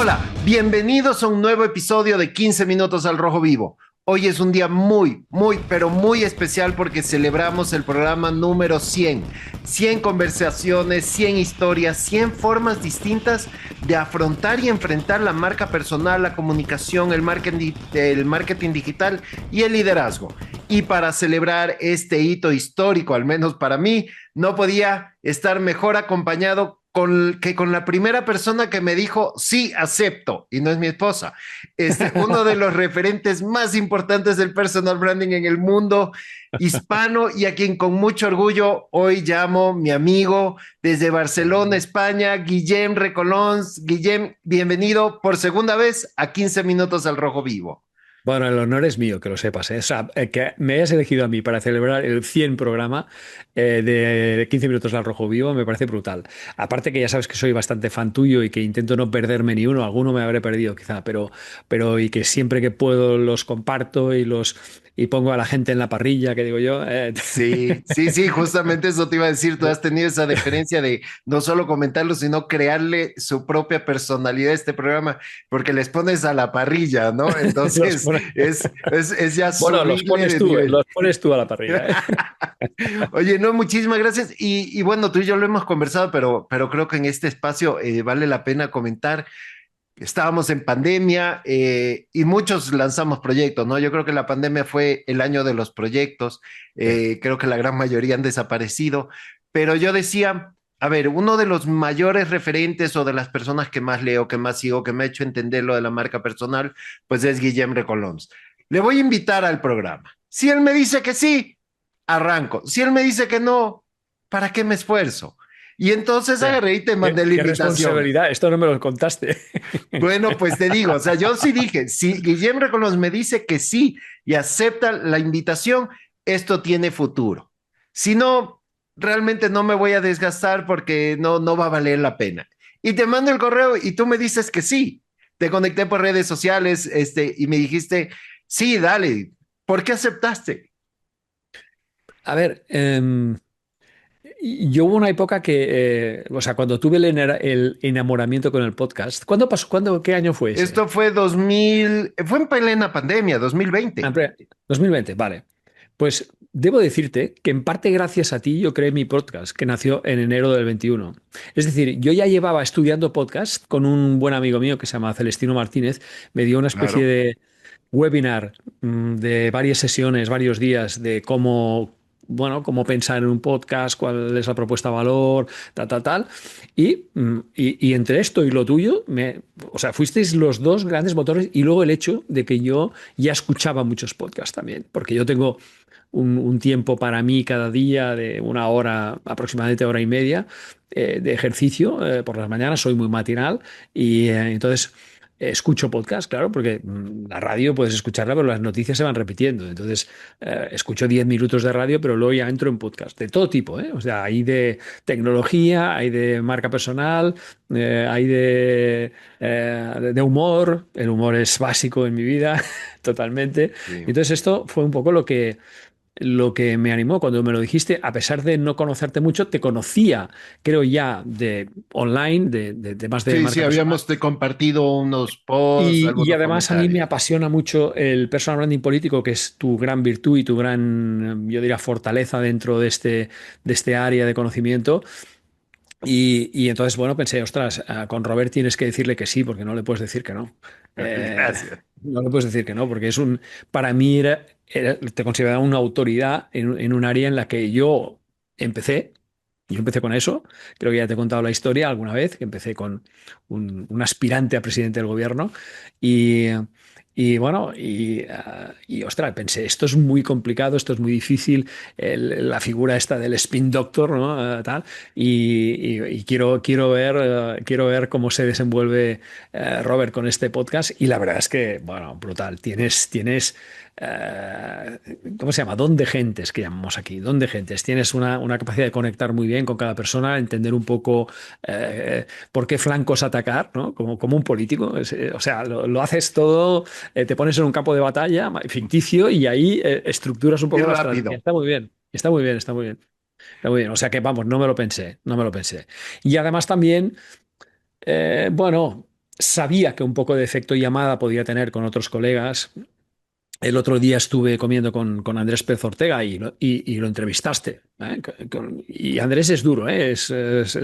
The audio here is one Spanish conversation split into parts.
Hola, bienvenidos a un nuevo episodio de 15 Minutos al Rojo Vivo. Hoy es un día pero muy especial porque celebramos el programa número 100. 100 conversaciones, 100 historias, 100 formas distintas de afrontar y enfrentar la marca personal, la comunicación, el marketing digital y el liderazgo. Y para celebrar este hito histórico, al menos para mí, no podía estar mejor acompañado con la primera persona que me dijo, sí, acepto, y no es mi esposa. Uno de los referentes más importantes del personal branding en el mundo hispano y a quien con mucho orgullo hoy llamo mi amigo desde Barcelona, España, Guillem Recolons. Guillem, bienvenido por segunda vez a 15 Minutos al Rojo Vivo. Bueno, el honor es mío, que lo sepas, ¿eh? O sea, que me hayas elegido a mí para celebrar el 100 programa de 15 minutos al rojo vivo me parece brutal. Aparte que ya sabes que soy bastante fan tuyo y que intento no perderme ni uno, alguno me habré perdido quizá, pero y que siempre que puedo los comparto y pongo a la gente en la parrilla, que digo yo. Sí, justamente eso te iba a decir. Tú has tenido esa deferencia de no solo comentarlo, sino crearle su propia personalidad a este programa, porque les pones a la parrilla, ¿no? Los Entonces pone- es ya Bueno, subirle de nivel. los pones tú a la parrilla, ¿eh? Oye, no, muchísimas gracias. Y bueno, tú y yo lo hemos conversado, pero creo que en este espacio vale la pena comentar. Estábamos en pandemia y muchos lanzamos proyectos, ¿no? Yo creo que la pandemia fue el año de los proyectos, Sí. creo que la gran mayoría han desaparecido, pero yo decía, a ver, uno de los mayores referentes o de las personas que más leo, que más sigo, que me ha hecho entender lo de la marca personal, pues es Guillem Recolons. Le voy a invitar al programa. Si él me dice que sí, arranco. Si él me dice que no, ¿para qué me esfuerzo? Y entonces Hostia, agarré y te mandé qué, la qué invitación. responsabilidad, esto no me lo contaste. Bueno, pues te digo, o sea, yo sí dije, si Guillermo Reconos me dice que sí y acepta la invitación, esto tiene futuro. Si no, realmente no me voy a desgastar porque no va a valer la pena. Y te mando el correo y tú me dices que sí. Te conecté por redes sociales, y me dijiste, sí, dale. ¿Por qué aceptaste? A ver, yo hubo una época que, o sea, cuando tuve el enamoramiento con el podcast, ¿cuándo pasó? ¿Qué año fue ese? Esto fue fue en plena pandemia, 2020. 2020, vale. Pues debo decirte que en parte gracias a ti yo creé mi podcast, que nació en enero del 21. Es decir, yo ya llevaba estudiando podcast con un buen amigo mío que se llama Celestino Martínez, me dio una especie Claro. de webinar de varias sesiones, varios días de cómo, bueno, cómo pensar en un podcast, cuál es la propuesta de valor, tal, tal, tal. Y entre esto y lo tuyo, o sea, fuisteis los dos grandes motores y luego el hecho de que yo ya escuchaba muchos podcasts también, porque yo tengo un tiempo para mí cada día de una hora, aproximadamente hora y media de ejercicio por las mañanas, soy muy matinal y entonces escucho podcast, claro, porque la radio puedes escucharla, pero las noticias se van repitiendo. Entonces, escucho 10 minutos de radio, pero luego ya entro en podcast, de todo tipo, ¿eh? O sea, hay de tecnología, hay de marca personal, hay de humor. El humor es básico en mi vida, totalmente. Sí. Entonces, esto fue un poco lo que me animó cuando me lo dijiste, a pesar de no conocerte mucho, te conocía, creo ya, de online, de temas de Sí, marca personal. habíamos compartido unos posts, Y algunos además a mí me comentarios. apasiona mucho el personal branding político, que es tu gran virtud y tu gran, yo diría, fortaleza dentro de este área de conocimiento. Y entonces, bueno, pensé, ostras, con Robert tienes que decirle que sí, porque no le puedes decir que no. Gracias. No le puedes decir que no, porque para mí te consideraba una autoridad en un área en la que empecé. Yo empecé con eso, creo que ya te he contado la historia alguna vez, que empecé con un aspirante a presidente del gobierno y, y bueno, ostras, pensé, esto es muy complicado, esto es muy difícil, la figura esta del spin doctor, ¿no? Tal, y quiero ver cómo se desenvuelve Robert con este podcast y la verdad es que, bueno, brutal, eh, ¿cómo se llama? Don de gentes, que llamamos aquí, don de gentes. Tienes una capacidad de conectar muy bien con cada persona, entender un poco por qué flancos atacar, ¿no? Como un político. O sea, lo haces todo, te pones en un campo de batalla ficticio y ahí estructuras un Y poco la estrategia. rápido. Está muy bien, está muy bien, está muy bien. Está muy bien. O sea que, vamos, no me lo pensé, no me lo pensé. Y además también, bueno. sabía que un poco de efecto llamada podía tener con otros colegas. El otro día estuve comiendo con Andrés Pérez Ortega y lo entrevistaste. ¿Eh? Y Andrés es duro, ¿eh? Es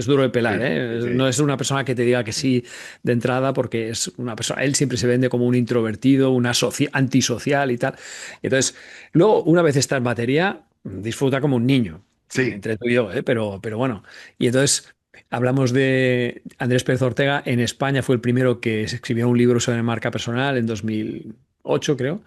duro de pelar. Sí, ¿eh? No sí. es una persona que te diga que sí de entrada porque es una persona, él siempre se vende como un introvertido, una antisocial y tal. Entonces, luego, una vez está en batería, disfruta como un niño, Sí, entre tú y yo, ¿eh? Pero bueno. Y entonces... Hablamos de Andrés Pérez Ortega. En España fue el primero que escribió un libro sobre marca personal en 2008, creo,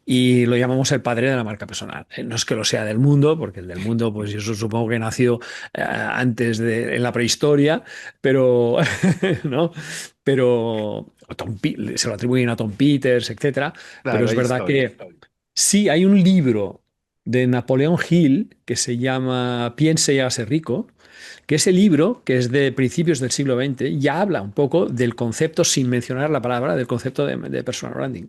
y lo llamamos el padre de la marca personal. No es que lo sea del mundo, porque el del mundo, pues yo supongo que nació en la prehistoria, pero, ¿no? Pero se lo atribuyen a Tom Peters, etcétera. Pero claro, es hay verdad historia. que sí hay un libro de Napoleón Hill que se llama Piense y hágase rico, que ese libro, que es de principios del siglo XX, ya habla un poco del concepto, sin mencionar la palabra, del concepto de personal branding.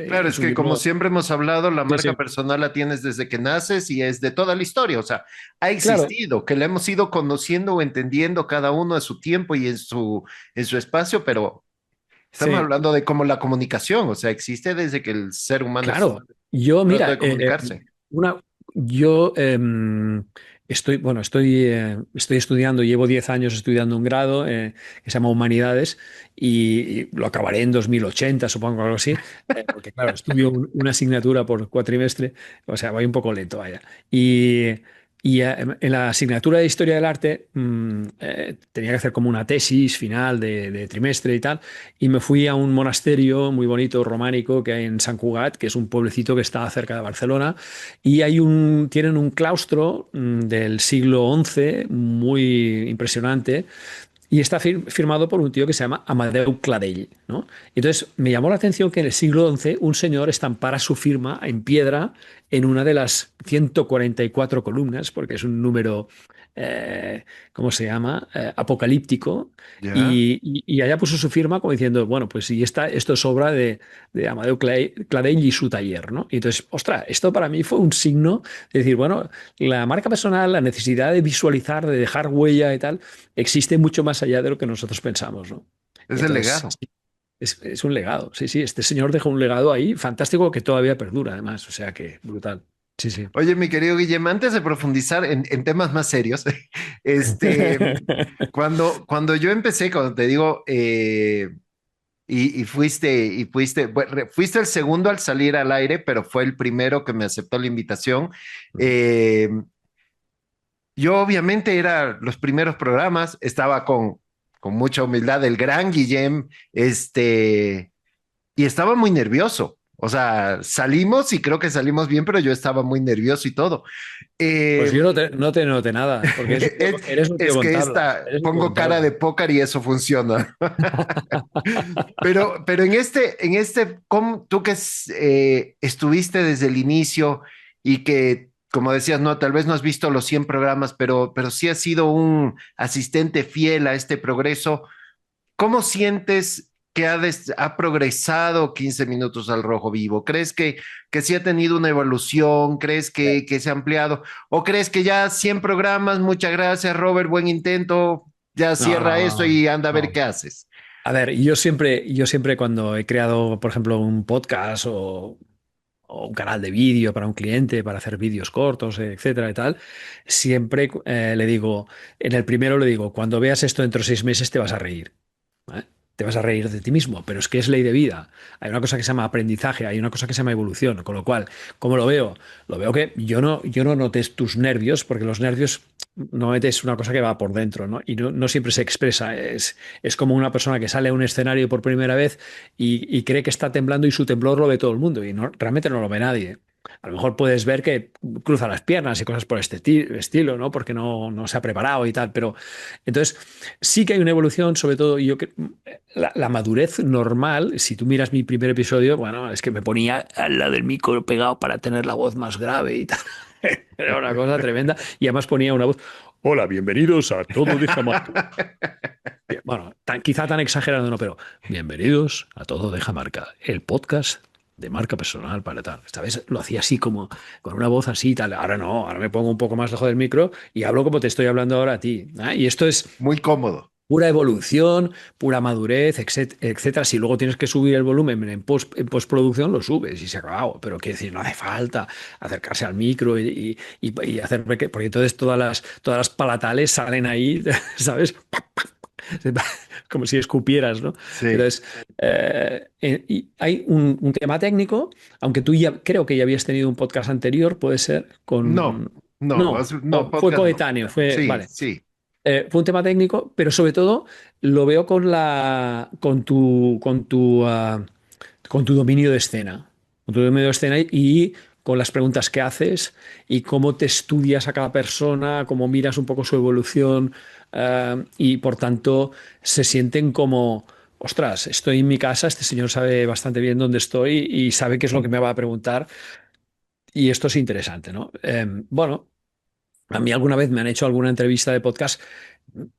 Claro, es Es un que como libro. siempre hemos hablado, la Sí, marca sí. personal la tienes desde que naces y es de toda la historia, o sea, ha Claro, existido, que la hemos ido conociendo o entendiendo cada uno a su tiempo y en su espacio, pero estamos sí, hablando de cómo la comunicación, o sea, existe desde que el ser humano claro. Yo, trató mira, de comunicarse. una, yo estoy estudiando, llevo 10 años estudiando un grado que se llama Humanidades y lo acabaré en 2080, supongo, algo así, porque claro, estudio una asignatura por cuatrimestre, o sea, voy un poco lento, vaya. Y, en la asignatura de Historia del Arte tenía que hacer como una tesis final de trimestre y tal, y me fui a un monasterio muy bonito, románico, que hay en Sant Cugat, que es un pueblecito que está cerca de Barcelona, y tienen un claustro del siglo XI muy impresionante, y está firmado por un tío que se llama Amadeu Cladell, ¿no? Entonces me llamó la atención que en el siglo XI un señor estampara su firma en piedra en una de las 144 columnas, porque es un número, ¿cómo se llama? Apocalíptico, ¿Ya? y allá puso su firma como diciendo, bueno, pues si esto es obra de Amadeu Cladell y su taller, ¿no? Y entonces, ostras, esto para mí fue un signo de decir, bueno, la marca personal, la necesidad de visualizar, de dejar huella y tal, existe mucho más allá de lo que nosotros pensamos, ¿no? Y Es el entonces, legado. sí, es un legado. Sí, sí, este señor dejó un legado ahí fantástico que todavía perdura, además. O sea que brutal. Sí, sí. Oye, mi querido Guillem, antes de profundizar en temas más serios, este, cuando yo empecé, cuando te digo, bueno, fuiste el segundo al salir al aire, pero fue el primero que me aceptó la invitación. Eh, yo obviamente era los primeros programas, estaba con mucha humildad el gran Guillem, y estaba muy nervioso. O sea, salimos y creo que salimos bien, pero yo estaba muy nervioso y todo. Pues Eh, yo no te noté nada, porque es, eres un tío es con que tablas. esta, Eres un tío pongo con cara de tablas. póker y eso funciona. Pero ¿cómo, tú que estuviste desde el inicio y que, como decías, no, tal vez no has visto los 100 programas, pero sí has sido un asistente fiel a este progreso, ¿cómo sientes que ha progresado 15 minutos al rojo vivo? ¿Crees que sí ha tenido una evolución? ¿Crees que se ha ampliado? ¿O crees que ya 100 programas, muchas gracias, Robert, buen intento, ya No, cierra esto no, y anda a ver no. qué haces? A ver, yo siempre cuando he creado, por ejemplo, un podcast o un canal de vídeo para un cliente, para hacer vídeos cortos, etcétera y tal, siempre le digo, en el primero le digo, cuando veas esto dentro de 6 meses te vas a reír. ¿Eh? Te vas a reír de ti mismo, pero es que es ley de vida. Hay una cosa que se llama aprendizaje, hay una cosa que se llama evolución, con lo cual, ¿cómo lo veo? Lo veo que yo no notes tus nervios, porque los nervios normalmente es una cosa que va por dentro, ¿no? Y no siempre se expresa. Es como una persona que sale a un escenario por primera vez y cree que está temblando y su temblor lo ve todo el mundo y realmente no lo ve nadie. A lo mejor puedes ver que cruza las piernas y cosas por este estilo, ¿no? Porque no se ha preparado y tal, pero entonces sí que hay una evolución, sobre todo la madurez normal, si tú miras mi primer episodio, bueno, es que me ponía al lado del micro pegado para tener la voz más grave y tal. Era una cosa tremenda. Y además ponía una voz, hola, bienvenidos a Todo de Jamaica. Bueno, quizá tan exagerado no, pero bienvenidos a Todo de Jamaica, el podcast de marca personal para tal. Esta vez lo hacía así como, con una voz así y tal. Ahora no, ahora me pongo un poco más lejos del micro y hablo como te estoy hablando ahora a ti. ¿Ah? Y esto es Muy cómodo. pura evolución, pura madurez, etcétera. Si luego tienes que subir el volumen en postproducción, lo subes y se ha acabado. Pero quiero decir, no hace falta acercarse al micro y hacer, porque entonces todas las palatales salen ahí, ¿sabes? Como si escupieras, ¿no? Sí. Entonces, y hay un tema técnico, aunque tú ya creo que ya habías tenido un podcast anterior, puede ser, No, con... no, No, no, no, fue podcast no. coetáneo, fue, Sí, vale. sí. Fue un tema técnico, pero sobre todo lo veo con tu dominio de escena. Con tu dominio de escena y con las preguntas que haces y cómo te estudias a cada persona, cómo miras un poco su evolución, y por tanto se sienten como, ostras, estoy en mi casa, este señor sabe bastante bien dónde estoy y sabe qué es lo que me va a preguntar y esto es interesante, ¿no? Bueno. A mí alguna vez me han hecho alguna entrevista de podcast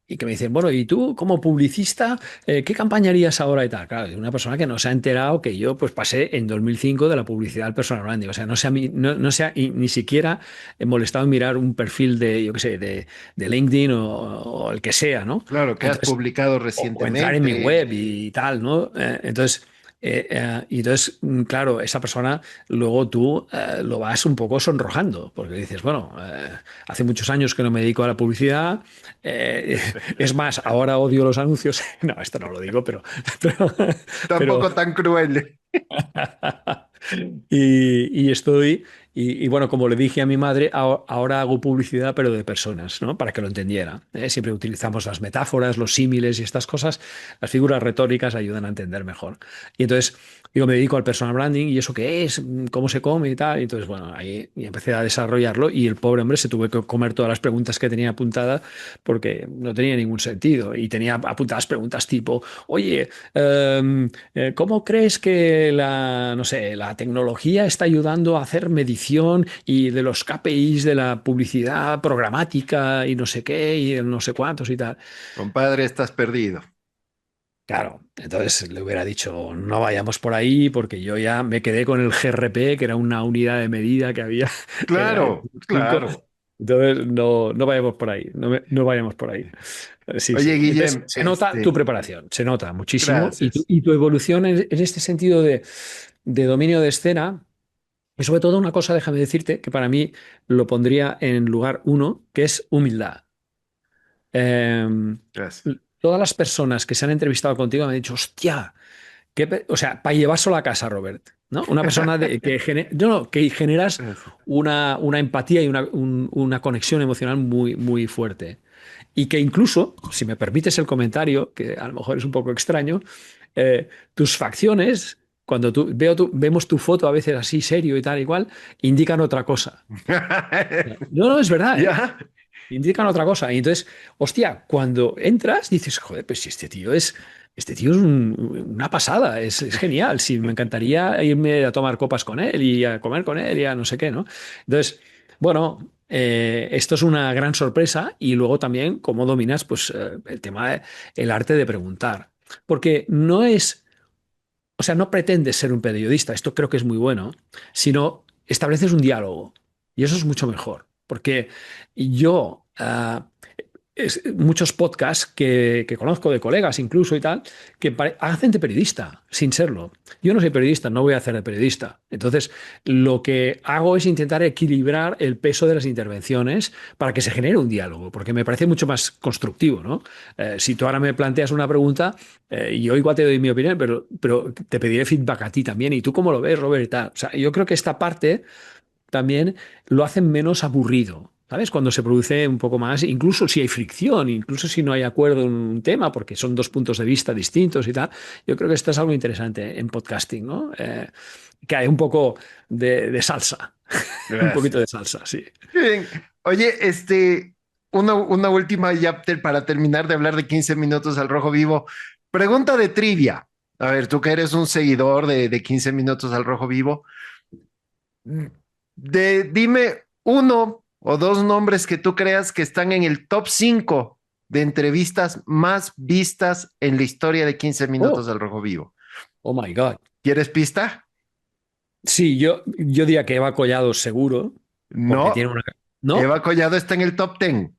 y que me dicen, bueno, ¿y tú como publicista, qué campaña harías ahora y tal? Claro, de una persona que no se ha enterado que yo pues pasé en 2005 de la publicidad al personal branding. O sea, no se ha ni siquiera molestado en mirar un perfil de, yo qué sé, de LinkedIn o el que sea, ¿no? Claro, que has Entonces, publicado o entrar en mi recientemente. web y tal, ¿no? Claro, esa persona luego tú lo vas un poco sonrojando, porque dices, bueno, hace muchos años que no me dedico a la publicidad, eh, es más, ahora odio los anuncios. No, esto no lo digo, pero, pero, Tampoco tan cruel. y estoy, bueno, como le dije a mi madre, ahora hago publicidad, pero de personas, ¿no? Para que lo entendiera. Siempre utilizamos las metáforas, los símiles y estas cosas. Las figuras retóricas ayudan a entender mejor. Y entonces, digo, me dedico al personal branding y eso qué es, cómo se come y tal. Y entonces, bueno, ahí y empecé a desarrollarlo y el pobre hombre se tuvo que comer todas las preguntas que tenía apuntadas porque no tenía ningún sentido. Y tenía apuntadas preguntas tipo, oye, ¿cómo crees que no sé, la tecnología está ayudando a hacer medición y de los KPIs de la publicidad programática y no sé qué y no sé cuántos y tal? Compadre, estás perdido. Claro, entonces le hubiera dicho, no vayamos por ahí porque yo ya me quedé con el GRP, que era una unidad de medida que había en la Claro, cinco. claro. Entonces, no vayamos por ahí, no vayamos por ahí. Sí, Oye, sí. Entonces, Guillem, se nota tu preparación, se nota muchísimo gracias. y tu evolución en este sentido de dominio de escena. Y sobre todo una cosa, déjame decirte, que para mí lo pondría en lugar uno, que es humildad. Eh, Gracias. Todas las personas que se han entrevistado contigo me han dicho, hostia, o sea, para llevárselo a casa, Robert, ¿no? Una persona que generas Gracias. una empatía y una conexión emocional muy, muy fuerte. Y que incluso, si me permites el comentario, que a lo mejor es un poco extraño, tus facciones, cuando vemos tu foto a veces así serio y tal igual, indican otra cosa. No, no, es verdad, ¿eh? ¿Ya? Indican otra cosa. Y entonces, hostia, cuando entras, dices, joder, pues si este tío es una pasada, es genial. Sí, me encantaría irme a tomar copas con él y a comer con él y a no sé qué, ¿no? Entonces, bueno, esto es una gran sorpresa y luego también cómo dominas, pues, el tema, el arte de preguntar. Porque no es, o sea, no pretendes ser un periodista, esto creo que es muy bueno, sino estableces un diálogo. Y eso es mucho mejor. Porque yo, muchos podcasts que conozco de colegas incluso y tal, que hacen de periodista, sin serlo. Yo no soy periodista, no voy a hacer de periodista. Entonces, lo que hago es intentar equilibrar el peso de las intervenciones para que se genere un diálogo, porque me parece mucho más constructivo, ¿no? Si tú ahora me planteas una pregunta, yo igual te doy mi opinión, pero te pediré feedback a ti también. ¿Y tú cómo lo ves, Robert? Y tal. O sea, yo creo que esta parte también lo hacen menos aburrido. ¿Sabes? Cuando se produce un poco más, incluso si hay fricción, incluso si no hay acuerdo en un tema, porque son dos puntos de vista distintos y tal, yo creo que esto es algo interesante en podcasting, ¿no? Que hay un poco de salsa, un poquito de Gracias. salsa, sí. Bien. Oye, una última ya para terminar de hablar de 15 minutos al rojo vivo. Pregunta de trivia. A ver, tú que eres un seguidor de 15 minutos al rojo vivo, dime uno o dos nombres que tú creas que están en el top 5 de entrevistas más vistas en la historia de 15 minutos Oh, al rojo vivo. oh my God. ¿Quieres pista? Sí, yo diría que Eva Collado seguro, porque No, tiene una... ¿No? Eva Collado está en el top 10.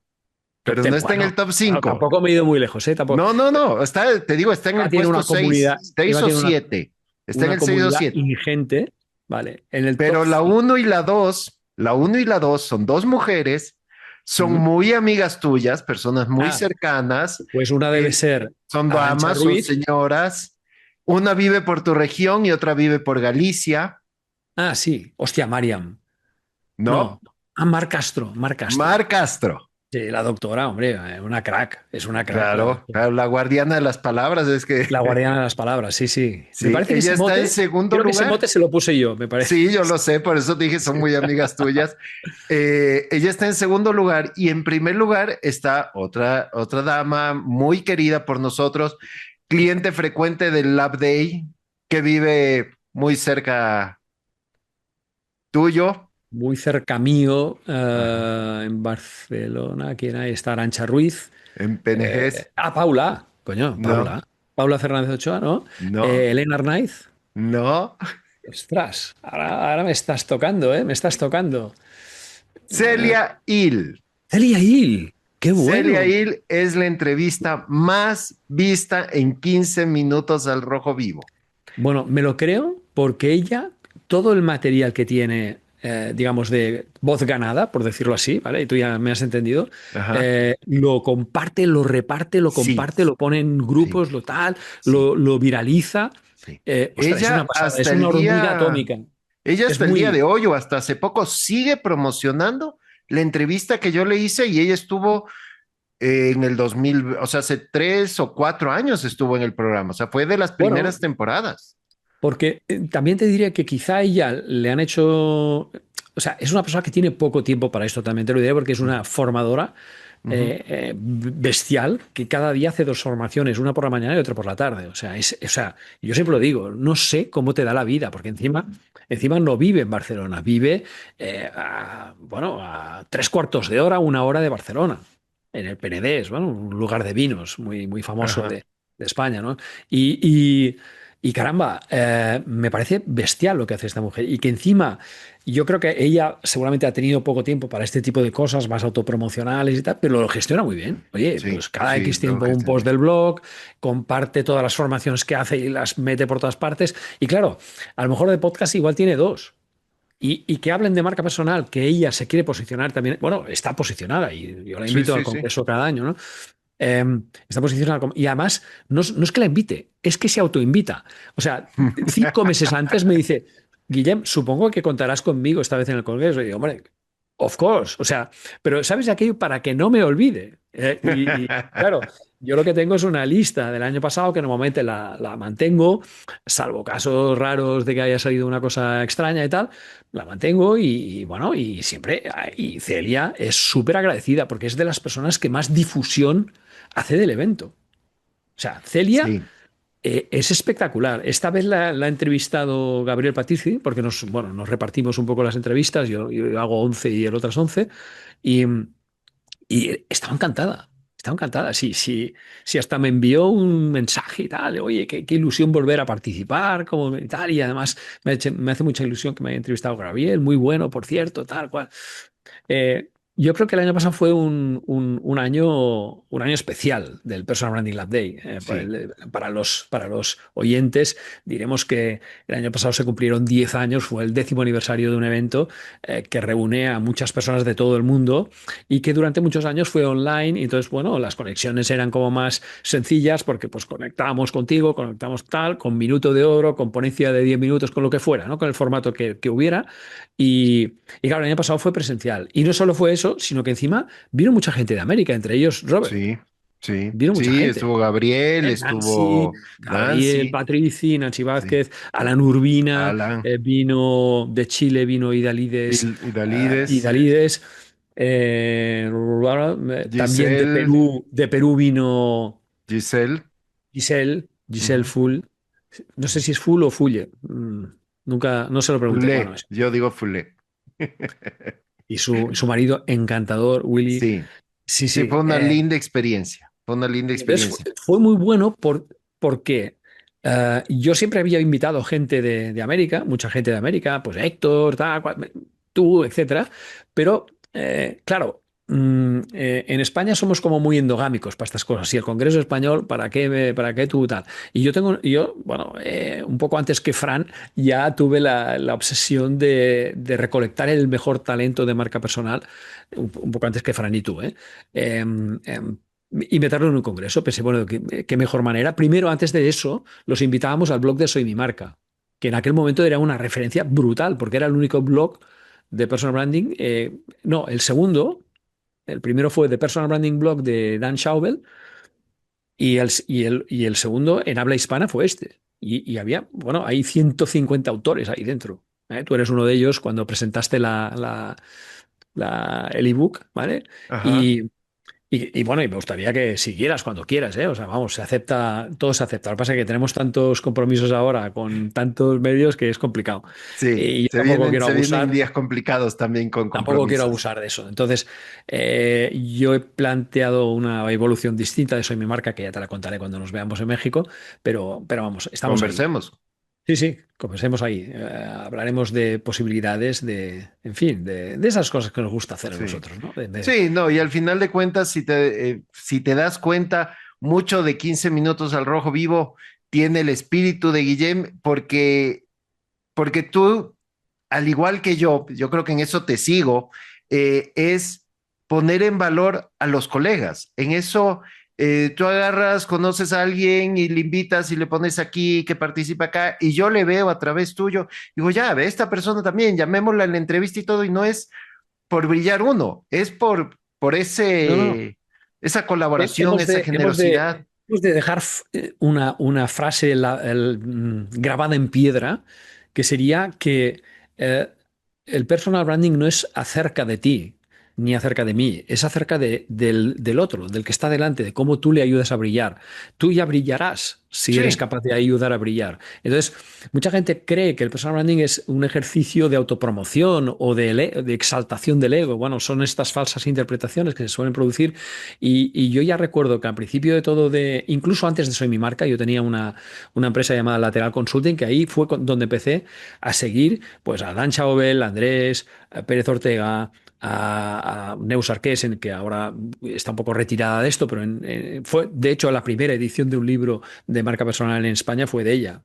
pero no está en Bueno, el top bueno, 5. tampoco me he ido muy lejos, ¿eh? Tampoco. No, no, no, está, te digo, está en Eva el tiene puesto una 6, comunidad, 6 Eva o tiene 7. Está en una el 6 o comunidad 7. ingente, ¿vale? En el top Pero la 5. uno y la 2, la uno y la 2 son dos mujeres, son muy amigas tuyas, personas muy Ah, cercanas, pues una debe eh, ser son Arantxa damas, son Ruiz. señoras. Una vive por tu región y otra vive por Galicia, Ah, sí. Hostia, Mariam. ¿no? No. Ah, Mar Castro. Mar Castro. Mar Castro, Sí, la doctora, hombre, una crack. Es una crack la claro, doctora. claro, la guardiana de las palabras es que, La guardiana de las palabras, sí, sí. Me sí, parece que ella ese está en mote, segundo creo que ese lugar. mote se lo puse yo, me parece. Sí, yo lo sé, por eso dije, son muy amigas tuyas. Ella está en segundo lugar y en primer lugar está otra dama muy querida por nosotros, cliente frecuente del Lab Day, que vive muy cerca tuyo. Muy cerca mío, Ajá. en Barcelona. ¿Quién hay? Está Arantxa Ruiz. En PNGs. Paula. Coño, No, Paula. Paula Fernández Ochoa, ¿no? no, Elena Arnaiz. no. Ostras, ahora me estás tocando, ¿eh? Me estás tocando. Celia Hill. Celia Hill, qué Celia bueno. Hill es la entrevista más vista en 15 minutos al Rojo Vivo. Bueno, me lo creo porque ella, todo el material que tiene, digamos, de voz ganada, por decirlo así, ¿vale? Y tú ya me has entendido, Ajá. lo comparte, lo reparte, lo Sí, comparte, lo pone en sí, grupos, lo tal, sí. lo viraliza. Sí. Ostras, es una pasada, es una hormiga atómica. Ella Es hasta el día muy, de hoy o hasta hace poco sigue promocionando la entrevista que yo le hice y ella estuvo en el 2000, o sea, hace 3 o 4 años estuvo en el programa, o sea, fue de las bueno, primeras temporadas. porque también te diría que quizá a ella le han hecho, o sea, es una persona que tiene poco tiempo para esto, también te lo diré, porque es una Ujú, formadora ujú. bestial que cada día hace dos formaciones, una por la mañana y otra por la tarde. O sea, yo siempre lo digo, no sé cómo te da la vida, porque encima no vive en Barcelona, vive bueno, a 3 cuartos de hora, 1 hora de Barcelona, en el Penedès, bueno, un lugar de vinos muy, muy famoso Ajá. de España, ¿no? Y, y caramba, me parece bestial lo que hace esta mujer. Y que encima, yo creo que ella seguramente ha tenido poco tiempo para este tipo de cosas más autopromocionales y tal, pero lo gestiona muy bien. Oye, Sí, pues cada sí, X lo tiempo un gestioné. post del blog, comparte todas las formaciones que hace y las mete por todas partes. Y claro, a lo mejor de podcast igual tiene dos. Y que hablen de marca personal, que ella se quiere posicionar también. Bueno, está posicionada y yo la Sí, invito al sí, sí. congreso cada año, ¿no? Está posicionada y además no es que la invite, es que se autoinvita. O sea, 5 meses antes me dice, Guillem, supongo que contarás conmigo esta vez en el Congreso. Y digo, hombre, of course. O sea, pero ¿sabes aquello para que no me olvide? Claro, yo lo que tengo es una lista del año pasado que normalmente la mantengo, salvo casos raros de que haya salido una cosa extraña y tal, la mantengo y bueno, y siempre, y Celia es súper agradecida porque es de las personas que más difusión hace del evento. O sea, Celia Sí, es espectacular. Esta vez la ha entrevistado Gabriel Patici, porque bueno, nos repartimos un poco las entrevistas, yo hago 11 y el otras 11, y, y estaba encantada. Estaba encantada, sí, sí, sí, hasta me envió un mensaje y tal, oye, qué ilusión volver a participar, como y tal, y además me hace mucha ilusión que me haya entrevistado Gabriel, muy bueno, por cierto, tal cual. Yo creo que el año pasado fue un año especial del Personal Branding Lab Day. sí. Para los oyentes, diremos que el año pasado se cumplieron 10 años, fue el 10º aniversario de un evento que reúne a muchas personas de todo el mundo y que durante muchos años fue online. Y entonces, bueno, las conexiones eran como más sencillas porque pues conectábamos contigo, conectamos tal, con minuto de oro, con ponencia de 10 minutos, con lo que fuera, ¿no? Con el formato que hubiera. Y claro, el año pasado fue presencial. Y no solo fue eso, sino que encima vino mucha gente de América, entre ellos Robert. Sí, sí, Vino mucha sí, gente. estuvo Gabriel, Nancy, estuvo Gabriel, Nancy, Patrici, Nancy sí, Vázquez, Alan Urbina, Alan, vino de Chile, vino Idalides, Hidalides, Idalides. También Giselle, De Perú vino Giselle, Giselle ujú, Full. No sé si es Full o Fulle. Nunca, no se lo pregunté. Bueno, Fulé, yo digo Fulé. y su marido encantador, Willy. Sí, Sí, sí, sí. fue una linda experiencia, fue una linda Y entonces fue, experiencia. fue muy bueno porque yo siempre había invitado gente de América, mucha gente de América, pues Héctor, tal, tú, etcétera. Pero, claro. En España somos como muy endogámicos para estas cosas. Si el Congreso Español, para qué tú tal? Y bueno, un poco antes que Fran, ya tuve la obsesión de recolectar el mejor talento de marca personal, un poco antes que Fran y tú, ¿eh? Y meterlo en un congreso. Pensé, bueno, qué mejor manera. Primero, antes de eso, los invitábamos al blog de Soy Mi Marca, que en aquel momento era una referencia brutal, porque era el único blog de personal branding. No, el segundo. El primero fue The Personal Branding Blog de Dan Schaubel y el segundo en habla hispana fue este. Y había, bueno, hay 150 autores ahí dentro. ¿Eh? Tú eres uno de ellos cuando presentaste el ebook, ¿vale? Ajá. Y, bueno, y me gustaría que siguieras cuando quieras, ¿eh? O sea, vamos, se acepta, todo se acepta. Lo que pasa es que tenemos tantos compromisos ahora con tantos medios que es complicado. Sí, Y yo tampoco quiero se vienen abusar. días complicados también con Tampoco quiero compromisos. abusar de eso. Entonces, yo he planteado una evolución distinta de Soy Mi Marca, que ya te la contaré cuando nos veamos en México, pero vamos, estamos ahí. Conversemos. Sí, sí, comencemos ahí. Hablaremos de posibilidades, en fin, de esas cosas que nos gusta hacer a Sí. nosotros, ¿no? Sí, no, y al final de cuentas, si te das cuenta, mucho de 15 minutos al rojo vivo tiene el espíritu de Guillem, porque tú, al igual que yo creo que en eso te sigo, es poner en valor a los colegas. En eso, tú agarras, conoces a alguien y le invitas y le pones aquí, que participa acá, y yo le veo a través tuyo, digo, ya, ve, esta persona también, llamémosla en la entrevista y todo, y no es por brillar uno, es por No, no. esa colaboración, Hemos esa de, hemos de, generosidad. hemos de dejar una frase grabada en piedra, que sería que eh, el personal branding no es acerca de ti ni acerca de mí, es acerca del otro, del que está delante, de cómo tú le ayudas a brillar. Tú ya brillarás si eres Sí, capaz de ayudar a brillar. Entonces, mucha gente cree que el personal branding es un ejercicio de autopromoción o de exaltación del ego. Bueno, son estas falsas interpretaciones que se suelen producir y yo ya recuerdo que al principio de todo, incluso antes de Soy Mi Marca, yo tenía una empresa llamada Lateral Consulting, que ahí fue donde empecé a seguir pues, a Dan Chaubel, a Andrés, a Pérez Ortega, a Neus Arqués, que ahora está un poco retirada de esto, pero fue de hecho la primera edición de un libro de marca personal en España fue de ella,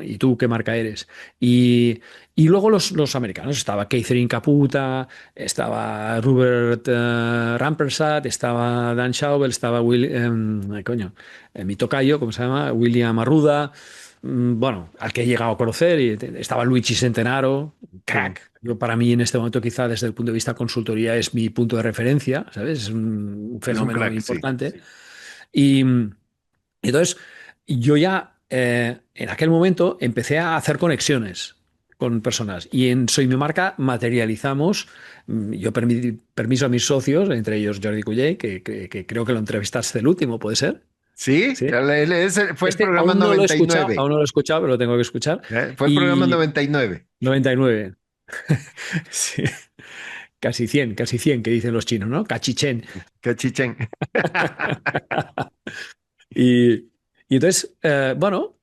¿Y tú qué marca eres? Y luego los americanos, estaba Catherine Caputa, estaba Robert Rampersad, estaba Dan Schaubel, estaba mi tocayo, ¿cómo se llama? William Arruda, bueno, al que he llegado a conocer, y estaba Luigi Centenaro, sí, crack. Yo para mí en este momento quizá desde el punto de vista consultoría es mi punto de referencia, ¿sabes? Es un es un fenómeno crack, sí. importante. Y entonces yo ya en aquel momento empecé a hacer conexiones con personas y en Soy Mi Marca materializamos, yo permiso a mis socios, entre ellos Jordi Cullé, que creo que lo entrevistaste el último, ¿puede ser? Sí, Sí. ese fue el Este programa aún 99. no lo he escuchado, pero lo tengo que escuchar. Fue el programa Y 99. 99. Sí. Casi 100 que dicen los chinos, ¿no? Cachichén. Cachichén. Y, y entonces, bueno,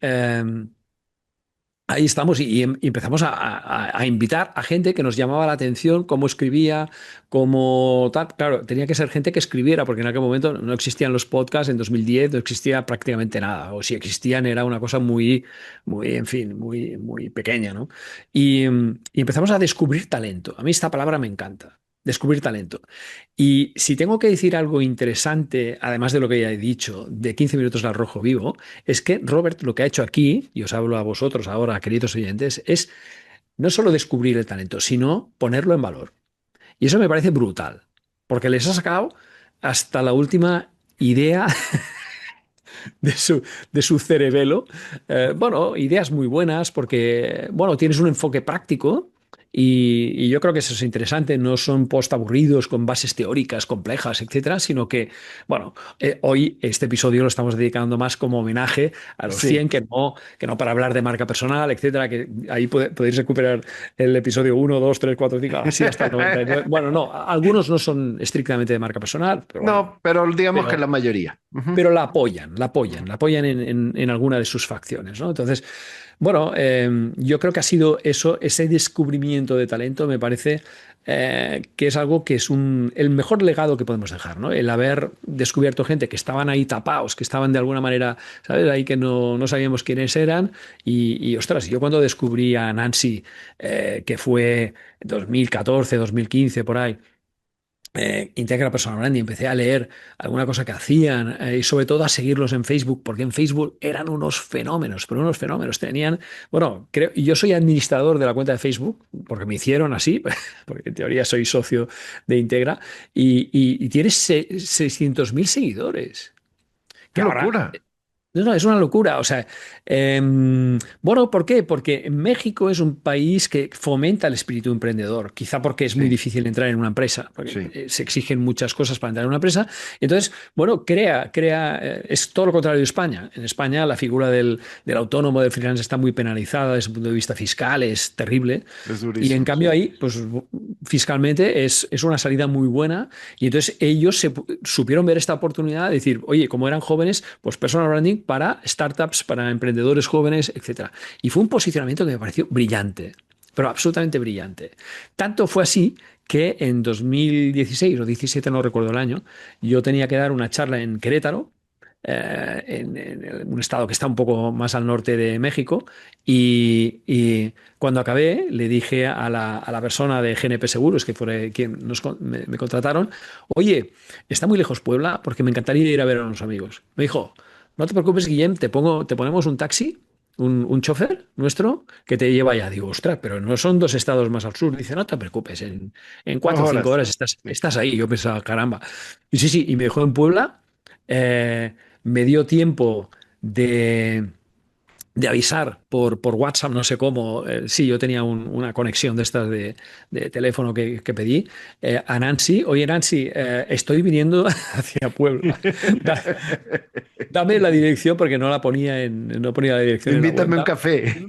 ahí estamos y empezamos a invitar a gente que nos llamaba la atención, cómo escribía, cómo tal. Claro, tenía que ser gente que escribiera, porque en aquel momento no existían los podcasts, en 2010 no existía prácticamente nada, o si existían era una cosa muy, en fin, muy pequeña, ¿no? Y empezamos a descubrir talento. A mí esta palabra me encanta. Descubrir talento. Y si tengo que decir algo interesante, además de lo que ya he dicho, de 15 minutos al rojo vivo, es que Robert lo que ha hecho aquí, y os hablo a vosotros ahora, queridos oyentes, es no solo descubrir el talento, sino ponerlo en valor. Y eso me parece brutal, porque les ha sacado hasta la última idea de su cerebelo. Bueno, ideas muy buenas porque, bueno, tienes un enfoque práctico y yo creo que eso es interesante. No son post aburridos con bases teóricas complejas, etcétera, sino que, bueno, hoy este episodio lo estamos dedicando más como homenaje a los Sí. 100 que no para hablar de marca personal, etcétera, que ahí podéis recuperar el episodio uno 2 3 4 5 así hasta el 99. Bueno, no, algunos no son estrictamente de marca personal, pero bueno. No, pero digamos que Pero, la mayoría. Ujú. pero la apoyan en alguna de sus facciones, ¿no? Entonces, Bueno, yo creo que ha sido eso, ese descubrimiento de talento, me parece que es algo que es el mejor legado que podemos dejar, ¿no? El haber descubierto gente que estaban ahí tapados, que estaban de alguna manera, ¿sabes? Ahí que no sabíamos quiénes eran. Ostras, yo cuando descubrí a Nancy, que fue 2014, 2015, por ahí, Integra Personal Branding, empecé a leer alguna cosa que hacían y sobre todo a seguirlos en Facebook, porque en Facebook eran unos fenómenos, pero unos fenómenos. Tenían, bueno, creo, y yo soy administrador de la cuenta de Facebook, porque me hicieron así, porque en teoría soy socio de Integra, y tienes 600.000 seguidores, ¡Qué que ahora locura! no, es una locura. O sea, bueno, ¿por qué? Porque México es un país que fomenta el espíritu emprendedor, quizá porque es muy Sí, difícil entrar en una empresa, porque sí, se exigen muchas cosas para entrar en una empresa. Entonces, bueno, es todo lo contrario de España. En España la figura del autónomo, del freelance está muy penalizada desde el punto de vista fiscal, es terrible. es Y en durísimo, cambio sí. ahí, pues fiscalmente es una salida muy buena y entonces ellos supieron ver esta oportunidad de decir, oye, como eran jóvenes, pues personal branding para startups, para emprendedores jóvenes, etcétera. Y fue un posicionamiento que me pareció brillante, pero absolutamente brillante. Tanto fue así que en 2016 o 17, no recuerdo el año, yo tenía que dar una charla en Querétaro, en un estado que está un poco más al norte de México, y cuando acabé le dije a la persona de GNP Seguros, que fue quien me contrataron, oye, está muy lejos Puebla porque me encantaría ir a ver a unos amigos. Me dijo, no te preocupes, Guillem, te ponemos un taxi, un chofer nuestro que te lleva allá. Digo, ostras, pero no son 2 estados más al sur. Dice, no te preocupes, en 4 o 5 horas Horas. estás ahí. Yo pensaba, caramba. Y sí, sí, y me dejó en Puebla. Me dio tiempo de avisar por WhatsApp, no sé cómo. Sí, yo tenía una conexión de estas de teléfono que pedí a Nancy. Oye, Nancy, estoy viniendo hacia Puebla. Da- Dame la dirección porque no ponía la dirección en la web. Invítame un café.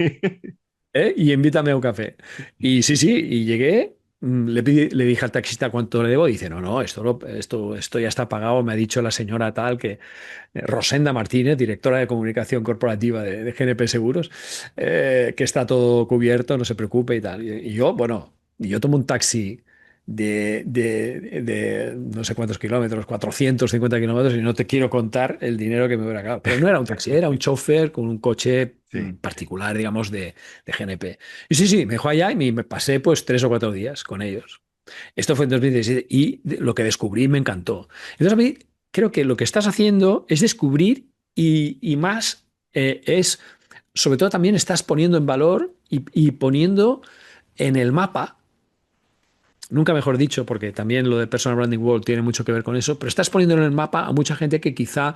Y invítame a un café. Y sí, sí, y llegué, le dije al taxista cuánto le debo, y dice, no, no, esto ya está pagado, me ha dicho la señora tal que Rosenda Martínez, directora de comunicación corporativa de GNP Seguros, que está todo cubierto, no se preocupe y tal. Y yo, bueno, y yo tomo un taxi de no sé cuántos kilómetros, 450 kilómetros, y no te quiero contar el dinero que me hubiera acabado. Pero no era un taxi, era un chofer con un coche Sí. particular, digamos, de GNP. Y sí, sí, me dejó allá y me pasé pues 3 o 4 días con ellos. Esto fue en 2017 y lo que descubrí me encantó. Entonces a mí creo que lo que estás haciendo es descubrir y más sobre todo también estás poniendo en valor y poniendo en el mapa, nunca mejor dicho, porque también lo de Personal Branding World tiene mucho que ver con eso, pero estás poniendo en el mapa a mucha gente que quizá,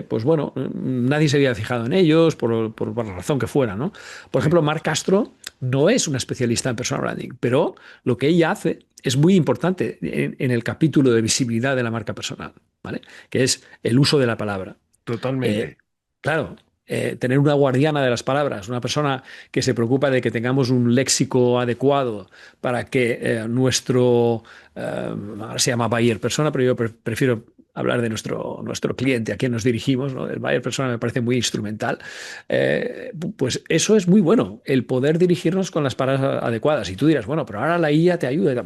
pues bueno, nadie se había fijado en ellos por la razón que fuera, ¿no? Por Sí, ejemplo, Marc Castro no es una especialista en Personal Branding, pero lo que ella hace es muy importante en el capítulo de visibilidad de la marca personal, ¿vale? Que es el uso de la palabra. Eh, totalmente. claro, tener una guardiana de las palabras, una persona que se preocupa de que tengamos un léxico adecuado para que ahora se llama buyer persona, pero yo prefiero hablar de nuestro cliente, a quien nos dirigimos, ¿no? El buyer persona me parece muy instrumental. Pues eso es muy bueno, el poder dirigirnos con las palabras adecuadas. Y tú dirás, bueno, pero ahora la IA te ayuda.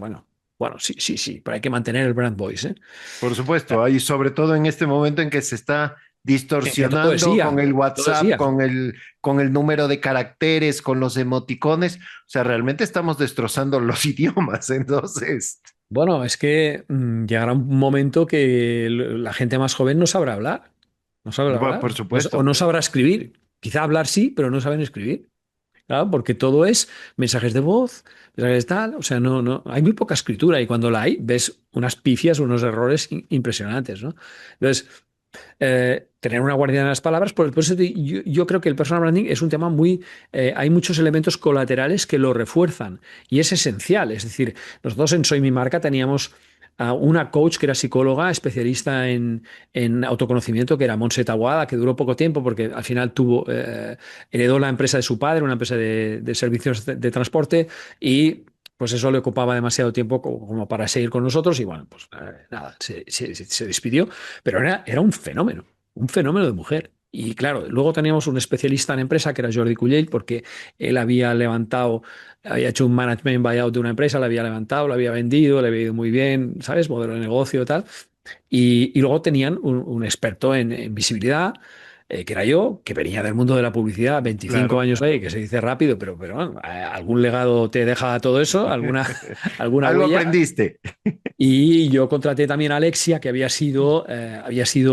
Bueno, sí, sí, sí, pero hay que mantener el brand voice, ¿eh? Por supuesto, y sobre todo en este momento en que se está Que todo es distorsionando con IA, el todo es WhatsApp, IA. con el número de caracteres, con los emoticones. O sea, realmente estamos destrozando los idiomas. Entonces, Bueno, es que llegará un momento que la gente más joven no sabrá hablar, no sabrá por hablar, o supuesto. no sabrá escribir. Quizá hablar sí, pero no saben escribir. Claro, porque todo es mensajes de voz, mensajes de tal, o sea, hay muy poca escritura y cuando la hay ves unas pifias, unos errores impresionantes, ¿no? Entonces, tener una guardia en las palabras. Por eso yo creo que el personal branding es un tema hay muchos elementos colaterales que lo refuerzan y es esencial. Es decir, nosotros en Soy Mi Marca teníamos a una coach que era psicóloga, especialista en autoconocimiento, que era Montse Taboada, que duró poco tiempo porque al final heredó la empresa de su padre, una empresa de servicios de transporte, y pues eso le ocupaba demasiado tiempo como para seguir con nosotros y bueno, pues nada, se despidió, pero era un fenómeno de mujer. Y claro, luego teníamos un especialista en empresa que era Jordi Cullell, porque él había levantado, había hecho un management buyout de una empresa, la había levantado, la había vendido, le había ido muy bien, ¿sabes? Modelo de negocio y tal. Y luego tenían un experto en visibilidad, que era yo, que venía del mundo de la publicidad, 25 Claro. años ahí, que se dice rápido, pero bueno, algún legado te deja todo eso, alguna, alguna Algo huella. aprendiste. Y yo contraté también a Alexia, que había sido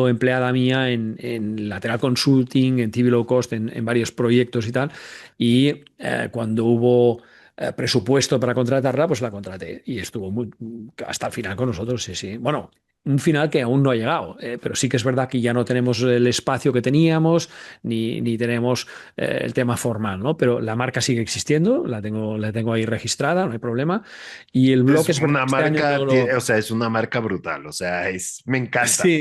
empleada mía en Lateral Consulting, en TV Low Cost, en varios proyectos y tal. Y cuando hubo presupuesto para contratarla, pues la contraté. Y estuvo hasta el final con nosotros, sí, sí. Bueno, un final que aún no ha llegado, pero sí que es verdad que ya no tenemos el espacio que teníamos, ni tenemos el tema formal, ¿no? Pero la marca sigue existiendo, la tengo ahí registrada, no hay problema. Y el blog Es es verdad una que este año marca, no lo. o sea, es una marca brutal, o sea, me encanta. Sí,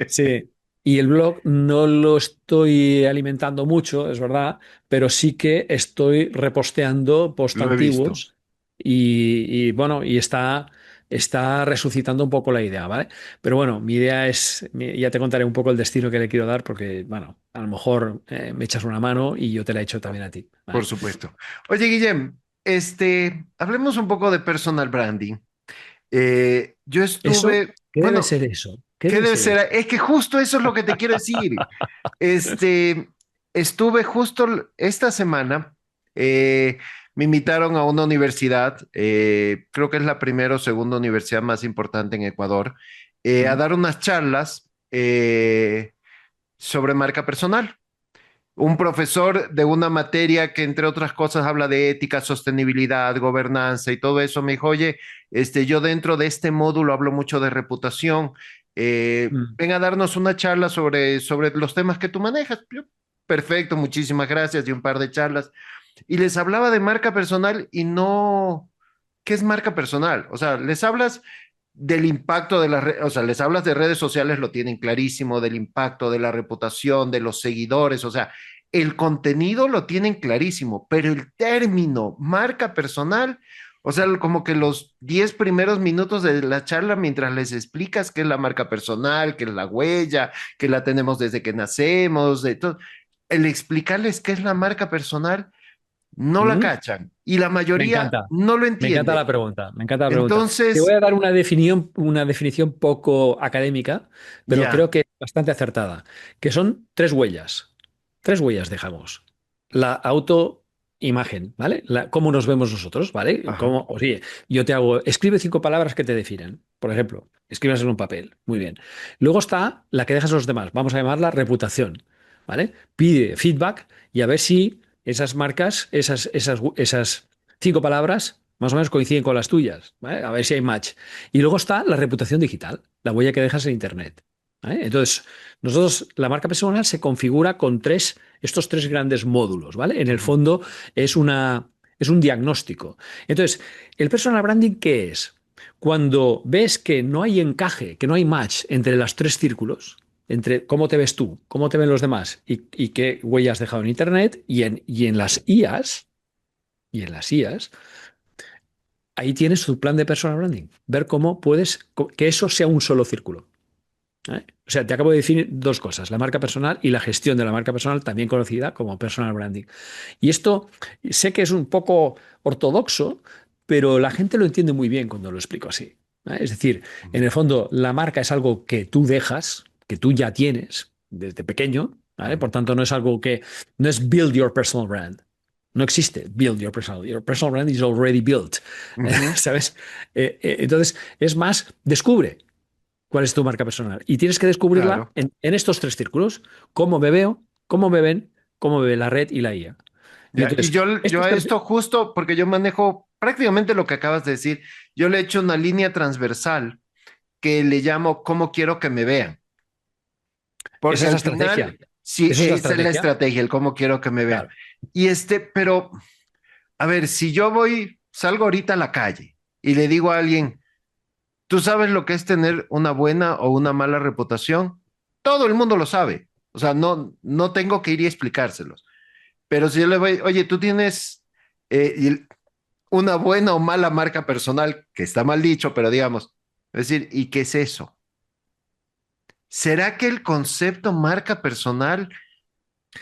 sí. Y el blog no lo estoy alimentando mucho, es verdad, pero sí que estoy reposteando post Lo he visto. antiguos y, bueno, y está resucitando un poco la idea, ¿vale? Pero bueno, mi idea es, ya te contaré un poco el destino que le quiero dar, porque, bueno, a lo mejor me echas una mano y yo te la echo también a ti, Por ¿vale? supuesto. Oye, Guillem, hablemos un poco de personal branding. Yo Eso, estuve, ¿qué debe bueno, ser eso? ¿Qué ¿qué debe debe ser eso? ser? Es que justo eso es lo que te quiero decir. Este, Estuve justo esta semana, me invitaron a una universidad, creo que es la primera o segunda universidad más importante en Ecuador, a ¿Mm? dar unas charlas sobre marca personal. Un profesor de una materia que, entre otras cosas, habla de ética, sostenibilidad, gobernanza y todo eso, me dijo, oye, yo dentro de este módulo hablo mucho de reputación. Mm. Ven a darnos una charla sobre los temas que tú manejas. Yo, perfecto, muchísimas gracias, y un par de charlas. Y les hablaba de marca personal y no, ¿qué es marca personal? O sea, les hablas del impacto de las redes, o sea, les hablas de redes sociales, lo tienen clarísimo, del impacto de la reputación, de los seguidores, o sea, el contenido lo tienen clarísimo, pero el término marca personal, o sea, como que los 10 primeros minutos de la charla, mientras les explicas qué es la marca personal, qué es la huella, que la tenemos desde que nacemos, de todo, el explicarles qué es la marca personal, no la ¿Mm? cachan y la Me mayoría encanta. no lo Me encanta entiende. la pregunta, me encanta la pregunta. Te voy Entonces, a dar una definición poco académica, pero creo ya, que bastante acertada, que son tres huellas. Tres huellas dejamos. La autoimagen, ¿vale? Cómo nos vemos nosotros, ¿vale? ajá. Oye, yo te hago, escribe 5 palabras que te definen. Por ejemplo, escribas en un papel. Muy bien. Luego está la que dejas a los demás. Vamos a llamarla reputación, ¿vale? Pide feedback y a ver si esas marcas, esas 5 palabras más o menos coinciden con las tuyas, ¿vale? A ver si hay match. Y luego está la reputación digital, la huella que dejas en Internet. ¿Vale? Entonces, nosotros, la marca personal se configura con estos tres grandes módulos, ¿vale? En el Ujú. fondo es un diagnóstico. Entonces, ¿el personal branding qué es? Cuando ves que no hay encaje, que no hay match entre los tres círculos, entre cómo te ves tú, cómo te ven los demás y qué huella has dejado en Internet y en las IAs, ahí tienes tu plan de personal branding. Ver cómo puedes que eso sea un solo círculo. ¿Eh? O sea, te acabo de decir dos cosas, la marca personal y la gestión de la marca personal, también conocida como personal branding. Y esto sé que es un poco ortodoxo, pero la gente lo entiende muy bien cuando lo explico así. Es decir, en el fondo, la marca es algo que tú dejas, que tú ya tienes desde pequeño, ¿vale? Ujú. Por tanto, no es build your personal brand. No existe build your personal. Your personal brand is already built. Ujú. ¿Sabes? Entonces, es más, descubre cuál es tu marca personal. Y tienes que descubrirla Claro. en estos tres círculos. Cómo me veo, cómo me ven, cómo me ve la red y la IA. Y Ya, y entonces, yo estos a tres. esto justo porque yo manejo prácticamente lo que acabas de decir, yo le he hecho una línea transversal que le llamo cómo quiero que me vean, Esa porque es la al estrategia. final, sí, Esa es la esa es la estrategia. estrategia, el cómo quiero que me vean. Claro. Y pero, a ver, si yo salgo ahorita a la calle y le digo a alguien, ¿tú sabes lo que es tener una buena o una mala reputación? Todo el mundo lo sabe. O sea, no tengo que ir y explicárselos. Pero si yo le voy, oye, tú tienes una buena o mala marca personal, que está mal dicho, pero digamos, es decir, ¿y qué es eso? ¿Será que el concepto marca personal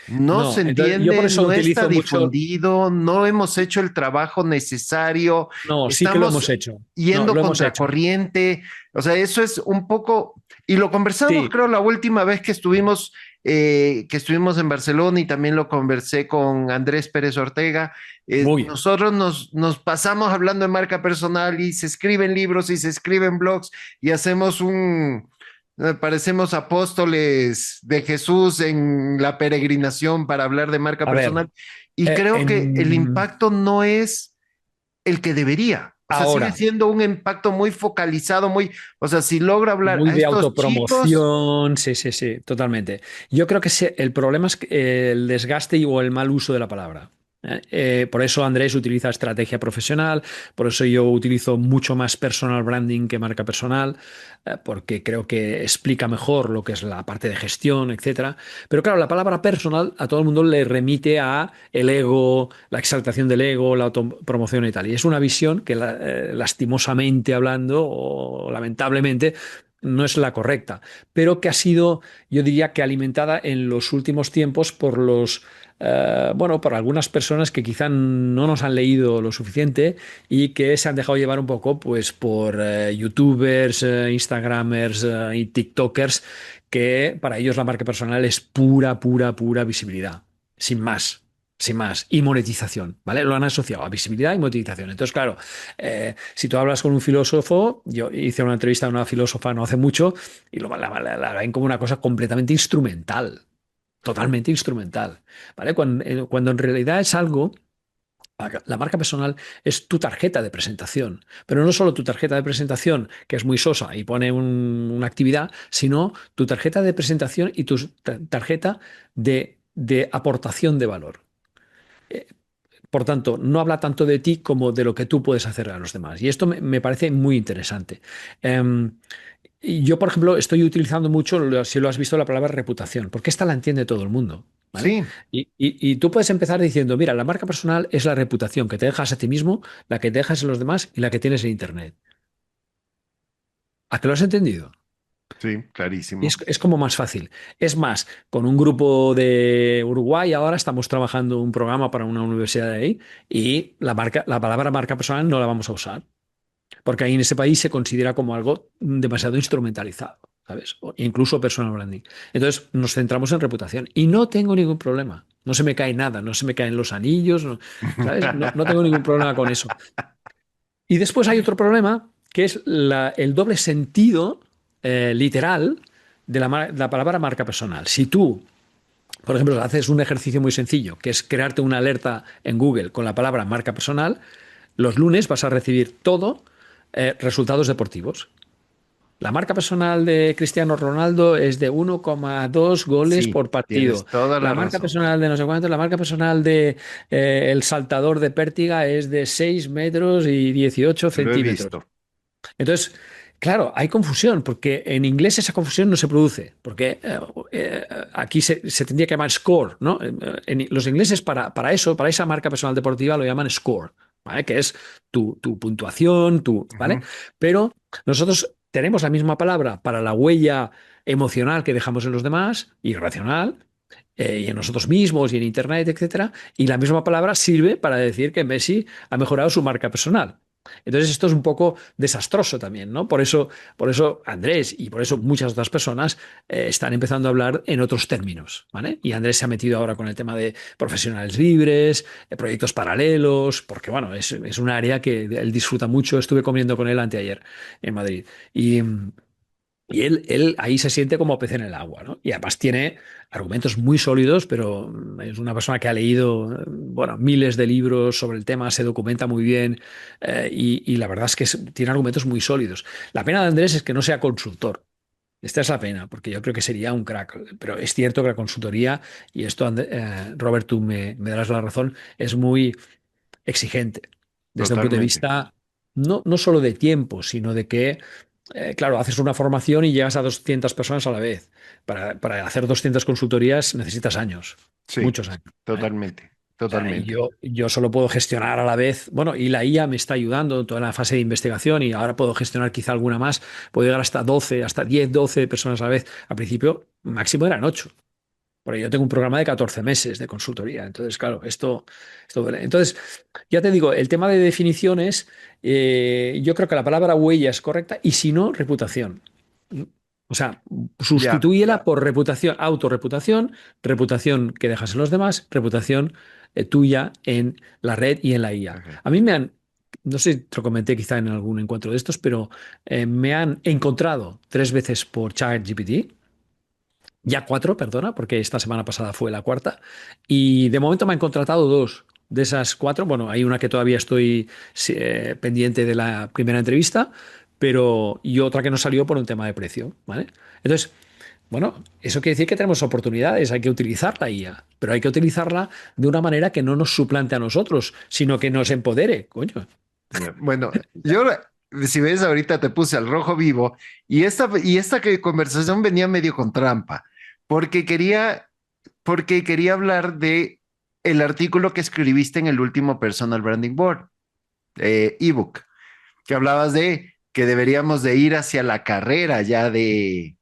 No se No, entonces yo por entiende, eso no está utilizo mucho. difundido, no hemos hecho el trabajo necesario, No, sí que lo hemos estamos hecho. No, yendo lo hemos hecho. contracorriente, o sea, eso es un poco, y lo conversamos Sí, creo la última vez que estuvimos en Barcelona y también lo conversé con Andrés Pérez Ortega. uy, Nosotros nos pasamos hablando de marca personal y se escriben libros y se escriben blogs y hacemos parecemos apóstoles de Jesús en la peregrinación para hablar de marca a ver, personal y creo que el en, impacto no es el que debería. O sea, sigue ahora, siendo un impacto muy focalizado, o sea, si logro hablar muy a de estos chicos, autopromoción, sí, sí, sí, totalmente. Yo creo que el problema es el desgaste o el mal uso de la palabra. Por eso Andrés utiliza estrategia profesional, por eso yo utilizo mucho más personal branding que marca personal, porque creo que explica mejor lo que es la parte de gestión, etcétera. Pero claro, la palabra personal a todo el mundo le remite a el ego, la exaltación del ego, la autopromoción y tal. Y es una visión que lastimosamente hablando o lamentablemente no es la correcta, pero que ha sido, yo diría que alimentada en los últimos tiempos por bueno, por algunas personas que quizá no nos han leído lo suficiente y que se han dejado llevar un poco, pues, por YouTubers, Instagramers y TikTokers, que para ellos la marca personal es pura, pura, pura visibilidad, sin más. Sin más, y monetización, ¿vale? Lo han asociado a visibilidad y monetización. Entonces, claro, si tú hablas con un filósofo, yo hice una entrevista a una filósofa no hace mucho y la ven como una cosa completamente instrumental, totalmente instrumental, ¿vale? Cuando en realidad es algo, la marca personal es tu tarjeta de presentación, pero no solo tu tarjeta de presentación, que es muy sosa y pone una actividad, sino tu tarjeta de presentación y tu tarjeta de aportación de valor. Por tanto, no habla tanto de ti como de lo que tú puedes hacer a los demás. Y esto me parece muy interesante. Y yo, por ejemplo, estoy utilizando mucho, si lo has visto, la palabra reputación, porque esta la entiende todo el mundo, ¿vale? sí, Y tú puedes empezar diciendo, mira, la marca personal es la reputación que te dejas a ti mismo, la que te dejas en los demás y la que tienes en Internet. ¿A qué lo has entendido? sí, Y clarísimo. es como más fácil. Es más, con un grupo de Uruguay ahora estamos trabajando un programa para una universidad de ahí y la palabra marca personal no la vamos a usar, porque ahí en ese país se considera como algo demasiado instrumentalizado, ¿sabes? O incluso personal branding. Entonces nos centramos en reputación y no tengo ningún problema. No se me cae nada, no se me caen los anillos, ¿sabes? No tengo ningún problema con eso. Y después hay otro problema que es el doble sentido literal de la palabra marca personal. Si tú, por ejemplo, haces un ejercicio muy sencillo, que es crearte una alerta en Google con la palabra marca personal, los lunes vas a recibir todo resultados deportivos. La marca personal de Cristiano Ronaldo es de 1,2 goles Sí, por partido. tienes toda la La marca razón. personal de no sé cuánto, la marca personal de el saltador de pértiga es de 6 metros y 18 Lo he centímetros. visto. Entonces, claro, hay confusión, porque en inglés esa confusión no se produce, porque aquí se tendría que llamar score, ¿no? Los ingleses para eso, para esa marca personal deportiva lo llaman score, ¿vale? Que es tu puntuación, ¿vale? Ujú. Pero nosotros tenemos la misma palabra para la huella emocional que dejamos en los demás, irracional, y en nosotros mismos y en Internet, etcétera, y la misma palabra sirve para decir que Messi ha mejorado su marca personal. Entonces esto es un poco desastroso también, ¿no? Por eso Andrés y por eso muchas otras personas están empezando a hablar en otros términos, ¿vale? Y Andrés se ha metido ahora con el tema de profesionales libres, proyectos paralelos, porque bueno, es un área que él disfruta mucho. Estuve comiendo con él anteayer en Madrid. Y él ahí se siente como pez en el agua, ¿no? Y además tiene argumentos muy sólidos, pero es una persona que ha leído, bueno, miles de libros sobre el tema, se documenta muy bien y la verdad es que tiene argumentos muy sólidos. La pena de Andrés es que no sea consultor. Esta es la pena, porque yo creo que sería un crack. Pero es cierto que la consultoría, y esto, Robert, tú me darás la razón, es muy exigente desde un punto de Totalmente. vista no solo de tiempo, sino de que claro, haces una formación y llegas a 200 personas a la vez. Para hacer 200 consultorías necesitas años, Sí, muchos años. ¿Vale? totalmente, O sea, y totalmente. yo solo puedo gestionar a la vez, bueno, y la IA me está ayudando en toda la fase de investigación y ahora puedo gestionar quizá alguna más, puedo llegar hasta 12, hasta 10, 12 personas a la vez. Al principio máximo eran 8. Porque yo tengo un programa de 14 meses de consultoría. Entonces, claro, esto duele. Entonces, ya te digo, el tema de definiciones, yo creo que la palabra huella es correcta y si no, reputación. O sea, Ya. sustitúyela por reputación, autorreputación, reputación que dejas en los demás, reputación tuya en la red y en la IA. Ok. A mí me han, no sé, te lo comenté quizá en algún encuentro de estos, pero me han encontrado 3 veces por ChatGPT, ya 4, perdona, porque esta semana pasada fue la cuarta, y de momento me han contratado 2 de esas 4. Bueno, hay una que todavía estoy pendiente de la primera entrevista, pero y otra que no salió por un tema de precio, ¿vale? Entonces, bueno, eso quiere decir que tenemos oportunidades, hay que utilizar la IA, pero hay que utilizarla de una manera que no nos suplante a nosotros, sino que nos empodere, coño. Ya. Bueno, yo, si ves, ahorita te puse al rojo vivo y esta conversación venía medio con trampa, porque quería hablar de el artículo que escribiste en el último Personal Branding Board, ebook, que hablabas de que deberíamos de ir hacia la carrera ya de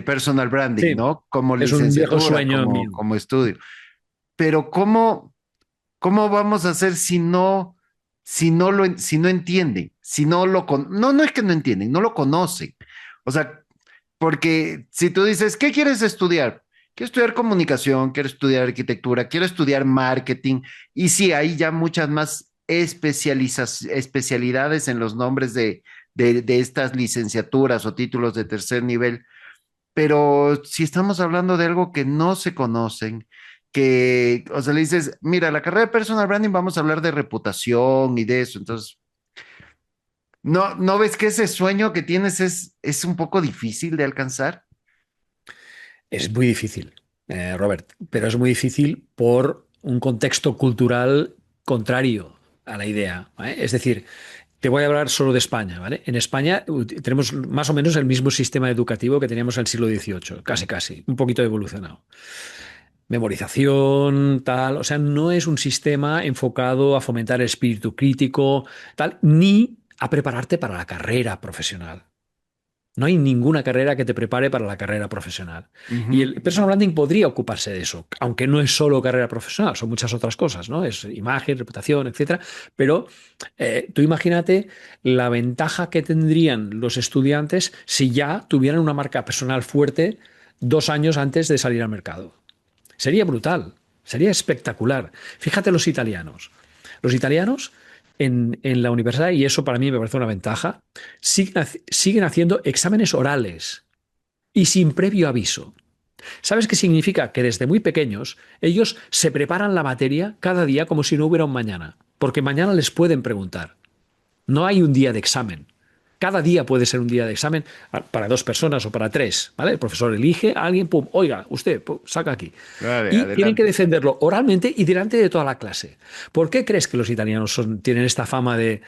personal branding, Sí, ¿no? Como es un viejo licenciatura, sueño como, mío. como estudio. Pero ¿cómo vamos a hacer si no entienden, si no no es que no entienden, no lo conocen? O sea, porque si tú dices, ¿qué quieres estudiar? Quiero estudiar comunicación, quiero estudiar arquitectura, quiero estudiar marketing. Y sí, hay ya muchas más especialidades en los nombres de estas licenciaturas o títulos de tercer nivel. Pero si estamos hablando de algo que no se conocen, o sea, le dices, mira, la carrera de personal branding vamos a hablar de reputación y de eso. Entonces, ¿no ves que ese sueño que tienes es un poco difícil de alcanzar? Es muy difícil, Robert, pero es muy difícil por un contexto cultural contrario a la idea, ¿vale? Es decir, te voy a hablar solo de España, ¿vale? En España tenemos más o menos el mismo sistema educativo que teníamos en el siglo XVIII, casi casi, un poquito evolucionado. Memorización, tal, o sea, no es un sistema enfocado a fomentar el espíritu crítico, tal, ni a prepararte para la carrera profesional. No hay ninguna carrera que te prepare para la carrera profesional. Y Ujú. el personal branding podría ocuparse de eso, aunque no es solo carrera profesional, son muchas otras cosas, ¿no? Es imagen, reputación, etcétera. Pero tú imagínate la ventaja que tendrían los estudiantes si ya tuvieran una marca personal fuerte 2 años antes de salir al mercado. Sería brutal, sería espectacular. Fíjate los italianos. Los italianos en la universidad, y eso para mí me parece una ventaja, siguen haciendo exámenes orales y sin previo aviso. ¿Sabes qué significa? Que desde muy pequeños ellos se preparan la materia cada día como si no hubiera un mañana, porque mañana les pueden preguntar. No hay un día de examen. Cada día puede ser un día de examen para 2 personas o para 3, ¿vale? El profesor elige a alguien, pum, oiga, usted, pum, saca aquí. Vale, Y tienen que adelante. defenderlo oralmente y delante de toda la clase. ¿Por qué crees que los italianos tienen esta fama de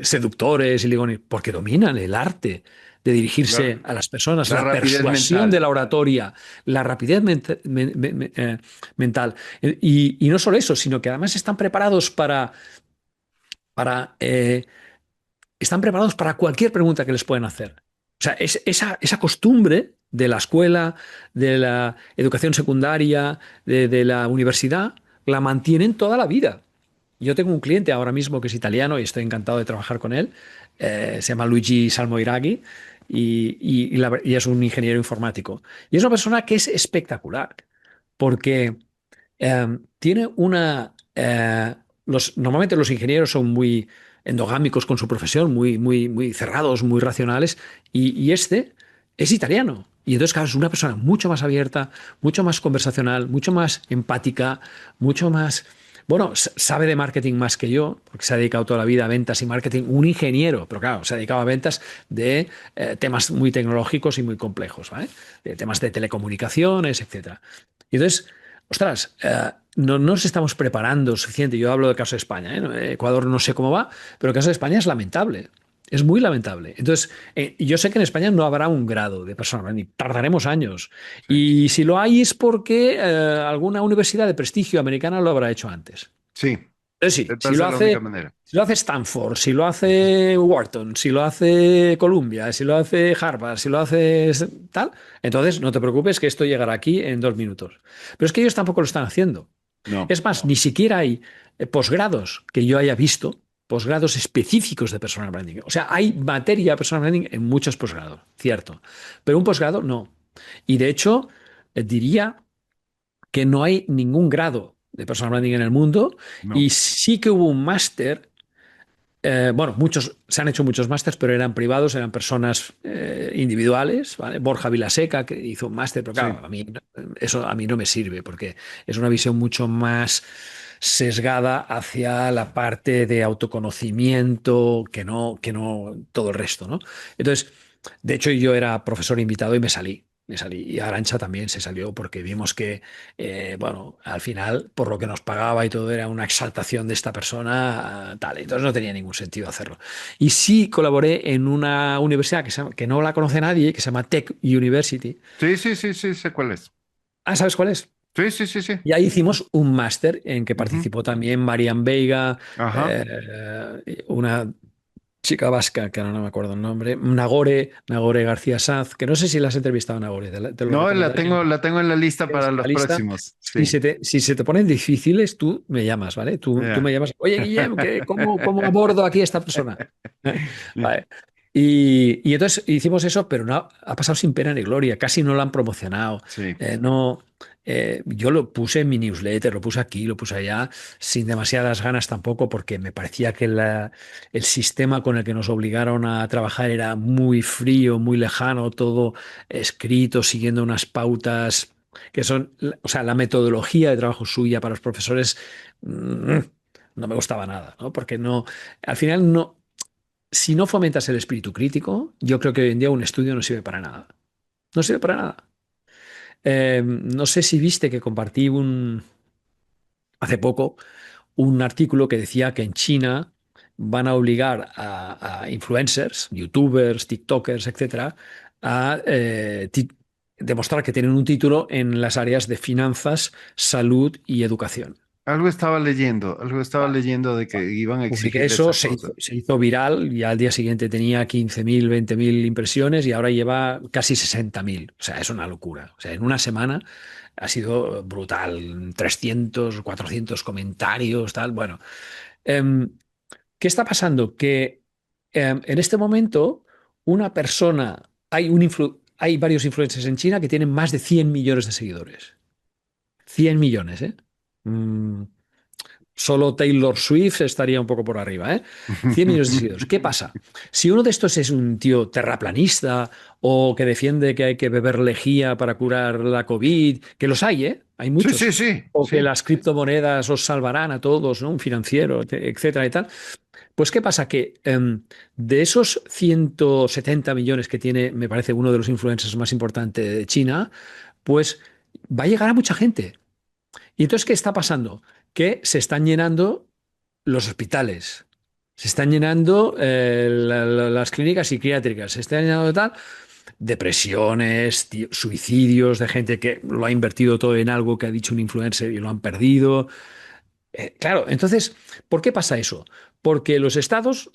seductores y ligones? Porque dominan el arte de La, dirigirse a las personas, la la rapidez persuasión de mental. la oratoria, la rapidez mental. Y no solo eso, sino que además para están preparados para cualquier pregunta que les pueden hacer. O sea, esa costumbre de la escuela, de la educación secundaria, de la universidad, la mantienen toda la vida. Yo tengo un cliente ahora mismo que es italiano y estoy encantado de trabajar con él. Se llama Luigi Salmoiraghi y es un ingeniero informático. Y es una persona que es espectacular porque tiene normalmente los ingenieros son muy endogámicos con su profesión, muy cerrados, muy racionales, y este es italiano. Y entonces, claro, es una persona mucho más abierta, mucho más conversacional, mucho más empática, mucho más... Bueno, sabe de marketing más que yo, porque se ha dedicado toda la vida a ventas y marketing, un ingeniero, pero claro, se ha dedicado a ventas de temas muy tecnológicos y muy complejos, ¿vale? De temas de telecomunicaciones, etcétera. Y entonces, ostras, no nos estamos preparando suficiente. Yo hablo del caso de España, ¿eh? Ecuador no sé cómo va, pero el caso de España es lamentable. Es muy lamentable. Entonces, yo sé que en España no habrá un grado de personal branding, tardaremos años. Sí. Y si lo hay es porque alguna universidad de prestigio americana lo habrá hecho antes. Sí. Entonces sí, Va a ser la única manera. si lo hace Stanford, si lo hace Wharton, si lo hace Columbia, si lo hace Harvard, si lo hace tal, entonces no te preocupes que esto llegará aquí en 2 minutos. Pero es que ellos tampoco lo están haciendo. No. Es más, ni siquiera hay posgrados que yo haya visto, posgrados específicos de personal branding. O sea, hay materia de personal branding en muchos posgrados, cierto. Pero un posgrado no. Y de hecho, diría que no hay ningún grado de personal branding en el mundo No. y sí que hubo un máster. Bueno, se han hecho muchos másters, pero eran privados, eran personas individuales, ¿vale? Borja Vilaseca, que hizo un máster, pero Sí. claro, eso a mí no me sirve porque es una visión mucho más sesgada hacia la parte de autoconocimiento que no todo el resto, ¿no? Entonces, de hecho, yo era profesor invitado y me salí. Me salí. Y Arancha también se salió porque vimos que, bueno, al final, por lo que nos pagaba y todo, era una exaltación de esta persona, tal. Entonces no tenía ningún sentido hacerlo. Y sí colaboré en una universidad que no la conoce nadie, que se llama Tech University. Sí, sí, sí, sí, sé cuál es. Ah, ¿sabes cuál es? Sí, sí, sí, sí. Y ahí hicimos un máster en que Ujú. participó también Marian Veiga, Ajá. una chica vasca, que ahora no me acuerdo el nombre, Nagore García Sanz, que no sé si la has entrevistado, Nagore, te lo No, recomendaré. la tengo en la lista Tienes para en la los lista. próximos. Si Sí. se te ponen difíciles, tú me llamas, ¿vale? Tú me Ya. llamas, oye, Guillem, ¿cómo abordo aquí a esta persona? Vale. Y entonces hicimos eso, pero no ha pasado sin pena ni gloria, casi no lo han promocionado. Sí. No, yo lo puse en mi newsletter, lo puse aquí, lo puse allá, sin demasiadas ganas tampoco, porque me parecía que el sistema con el que nos obligaron a trabajar era muy frío, muy lejano, todo escrito, siguiendo unas pautas que son, o sea, la metodología de trabajo suya para los profesores no me gustaba nada, ¿no? Porque no, al final no, si no fomentas el espíritu crítico, yo creo que hoy en día un estudio no sirve para nada. No sirve para nada. No sé si viste que compartí hace poco un artículo que decía que en China van a obligar a influencers, youtubers, tiktokers, etcétera, a demostrar que tienen un título en las áreas de finanzas, salud y educación. Algo estaba leyendo de que iban a Publiqué exigir eso, esa cosa. se hizo viral y al día siguiente tenía 15.000, 20.000 impresiones y ahora lleva casi 60.000. O sea, es una locura. O sea, en una semana ha sido brutal. 300, 400 comentarios, tal. Bueno, em, ¿qué está pasando? Que en este momento una persona, hay varios influencers en China que tienen más de 100 millones de seguidores. 100 millones, ¿eh? Mm, Solo Taylor Swift estaría un poco por arriba, ¿eh? 100 millones de seguidores. ¿Qué pasa? Si uno de estos es un tío terraplanista o que defiende que hay que beber lejía para curar la COVID, que los hay, ¿eh? Hay Sí, muchos. sí, sí, O que sí. las criptomonedas os salvarán a todos, ¿no? Un financiero, etcétera y tal. Pues ¿qué pasa? Que de esos 170 millones que tiene, me parece, uno de los influencers más importantes de China, pues va a llegar a mucha gente. ¿Y entonces qué está pasando? Que se están llenando los hospitales, se están llenando las clínicas psiquiátricas, se están llenando de tal, depresiones, suicidios de gente que lo ha invertido todo en algo que ha dicho un influencer y lo han perdido. Claro, entonces, ¿por qué pasa eso? Porque los estados,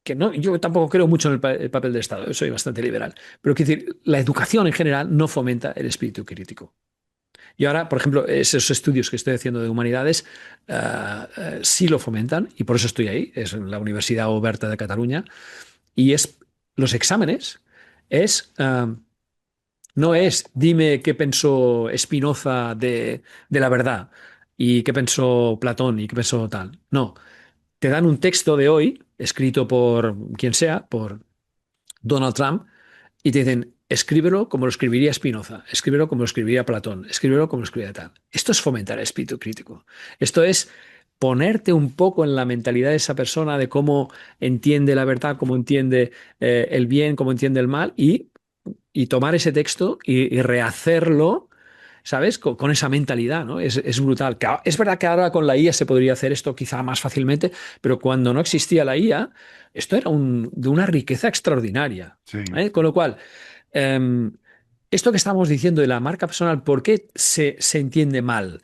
que no, yo tampoco creo mucho en el papel del Estado, yo soy bastante liberal, pero quiero decir, la educación en general no fomenta el espíritu crítico. Y ahora, por ejemplo, esos estudios que estoy haciendo de humanidades sí lo fomentan y por eso estoy ahí, es en la Universidad Oberta de Cataluña y es los exámenes es no es dime qué pensó Spinoza de la verdad y qué pensó Platón y qué pensó tal. No, te dan un texto de hoy escrito por quien sea, por Donald Trump y te dicen, escríbelo como lo escribiría Spinoza, escríbelo como lo escribiría Platón, escríbelo como lo escribiría tal. Esto es fomentar el espíritu crítico. Esto es ponerte un poco en la mentalidad de esa persona, de cómo entiende la verdad, cómo entiende el bien, cómo entiende el mal, y tomar ese texto y rehacerlo, ¿sabes? Con esa mentalidad, ¿no? Es brutal. Es verdad que ahora con la IA se podría hacer esto quizá más fácilmente, pero cuando no existía la IA, esto era de una riqueza extraordinaria. Sí. Con lo cual, eh, esto que estamos diciendo de la marca personal, ¿por qué se entiende mal?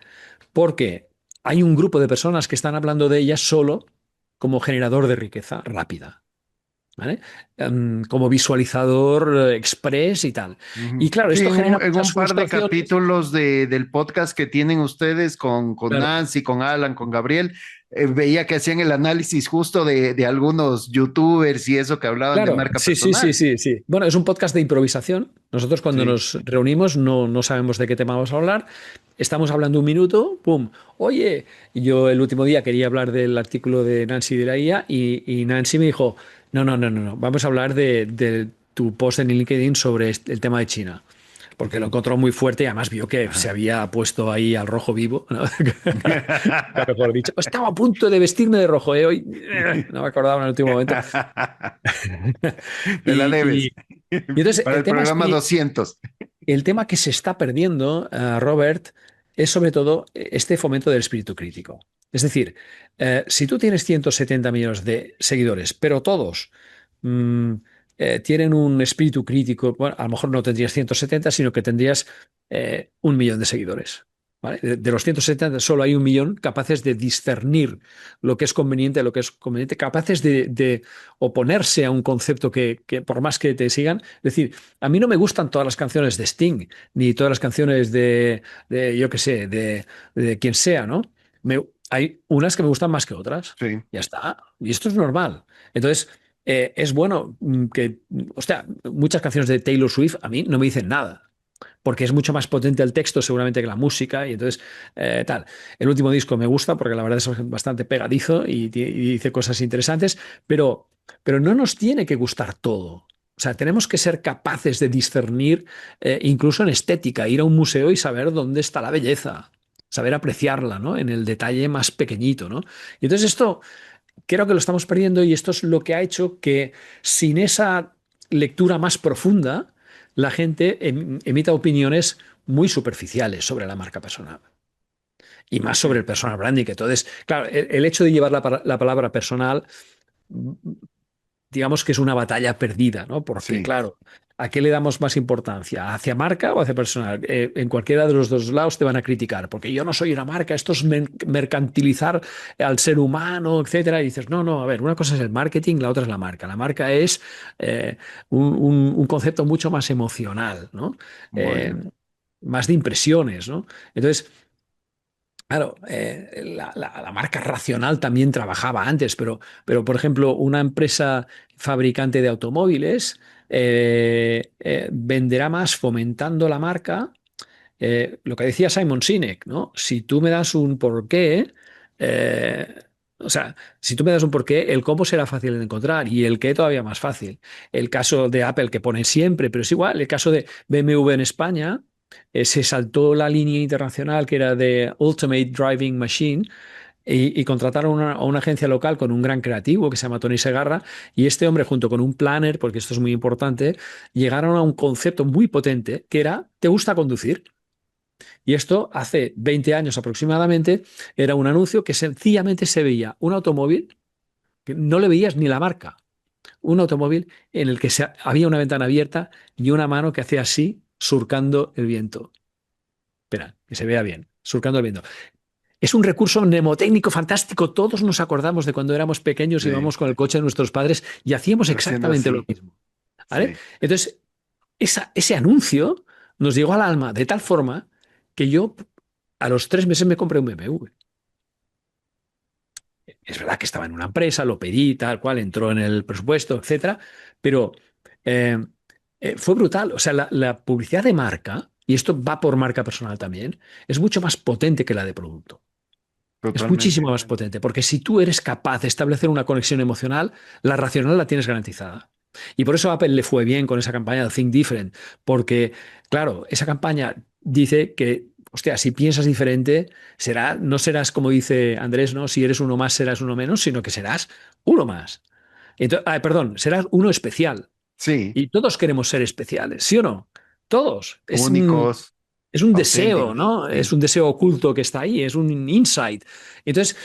Porque hay un grupo de personas que están hablando de ella solo como generador de riqueza rápida. ¿Vale? Como visualizador express y tal. Y Ujú. claro, Sí, esto genera en muchas un par de frustraciones. capítulos del podcast que tienen ustedes con Claro, Nancy, con Alan, con Gabriel, veía que hacían el análisis justo de algunos youtubers y eso que hablaban de claro, marca sí, sí, sí, personal. sí, sí. Bueno, es un podcast de improvisación. Nosotros cuando Sí. nos reunimos no sabemos de qué tema vamos a hablar. Estamos hablando un minuto, ¡pum! Oye, yo el último día quería hablar del artículo de Nancy de la IA y Nancy me dijo, no, vamos a hablar de tu post en LinkedIn sobre el tema de China. Porque lo Ujú. encontró muy fuerte y además vio que se Ajá. había puesto ahí al rojo vivo, ¿no? Nunca mejor dicho. Estaba a punto de vestirme de rojo, ¿eh? Hoy no me acordaba en el último momento. Me la Y, debes y- y entonces para el programa 200. el tema que se está perdiendo, Robert, es sobre todo este fomento del espíritu crítico. Es decir, si tú tienes 170 millones de seguidores, pero todos mm, tienen un espíritu crítico, bueno, a lo mejor no tendrías 170, sino que tendrías 1 millón de seguidores. ¿Vale? De los 170 solo hay 1 millón capaces de discernir lo que es conveniente, lo que es conveniente, capaces de oponerse a un concepto que por más que te sigan, es decir, a mí no me gustan todas las canciones de Sting, ni todas las canciones yo qué sé, de quien sea, ¿no? Hay unas que me gustan más que otras. Sí. Ya está. Y esto es normal. Entonces, es bueno hostia, muchas canciones de Taylor Swift a mí no me dicen nada. Porque es mucho más potente el texto seguramente que la música y entonces tal. El último disco me gusta porque la verdad es bastante pegadizo y dice cosas interesantes, pero no nos tiene que gustar todo. O sea, tenemos que ser capaces de discernir, incluso en estética, ir a un museo y saber dónde está la belleza, saber apreciarla, ¿no? En el detalle más pequeñito, ¿no? Y entonces esto creo que lo estamos perdiendo y esto es lo que ha hecho que sin esa lectura más profunda, la gente emita opiniones muy superficiales sobre la marca personal y más sobre el personal branding. Entonces, claro, el hecho de llevar la palabra personal, digamos que es una batalla perdida, ¿no? Porque, Sí. claro, ¿a qué le damos más importancia? ¿Hacia marca o hacia personal? En cualquiera de los dos lados te van a criticar, porque yo no soy una marca, esto es mercantilizar al ser humano, etcétera. Y dices, no, a ver, una cosa es el marketing, la otra es la marca. La marca es un concepto mucho más emocional, ¿no? Eh, Bueno. más de impresiones, ¿no? Entonces, claro, la marca racional también trabajaba antes, pero, por ejemplo, una empresa fabricante de automóviles venderá más fomentando la marca. Lo que decía Simon Sinek, ¿no? Si tú me das un porqué, eh, o sea, si tú me das un porqué, el cómo será fácil de encontrar y el qué todavía más fácil. El caso de Apple que pone siempre, pero es igual. El caso de BMW en España, se saltó la línea internacional que era de Ultimate Driving Machine y contrataron a una agencia local con un gran creativo que se llama Tony Segarra y este hombre junto con un planner, porque esto es muy importante, llegaron a un concepto muy potente que era, ¿te gusta conducir? Y esto hace 20 años aproximadamente era un anuncio que sencillamente se veía un automóvil que no le veías ni la marca, un automóvil en el que había una ventana abierta y una mano que hacía así surcando el viento. Espera, que se vea bien, surcando el viento. Es un recurso mnemotécnico fantástico. Todos nos acordamos de cuando éramos pequeños, Sí. íbamos con el coche de nuestros padres y hacíamos Haciendo exactamente lo así. mismo. ¿Vale? Sí. Entonces, ese anuncio nos llegó al alma de tal forma que yo a los 3 meses me compré un BMW. Es verdad que estaba en una empresa, lo pedí, tal cual, entró en el presupuesto, etcétera, pero eh, fue brutal. O sea, la publicidad de marca, y esto va por marca personal también, es mucho más potente que la de producto. Es muchísimo Totalmente. más potente, porque si tú eres capaz de establecer una conexión emocional, la racional la tienes garantizada. Y por eso a Apple le fue bien con esa campaña de Think Different, porque, claro, esa campaña dice que, hostia, si piensas diferente, no serás como dice Andrés, ¿no? Si eres uno más, serás uno menos, sino que serás uno más. Entonces, perdón, serás uno especial. Sí. Y todos queremos ser especiales, ¿sí o no? Todos. Únicos, Es un deseo, auténticos. ¿no? Es Sí. un deseo oculto que está ahí, es un insight. Entonces,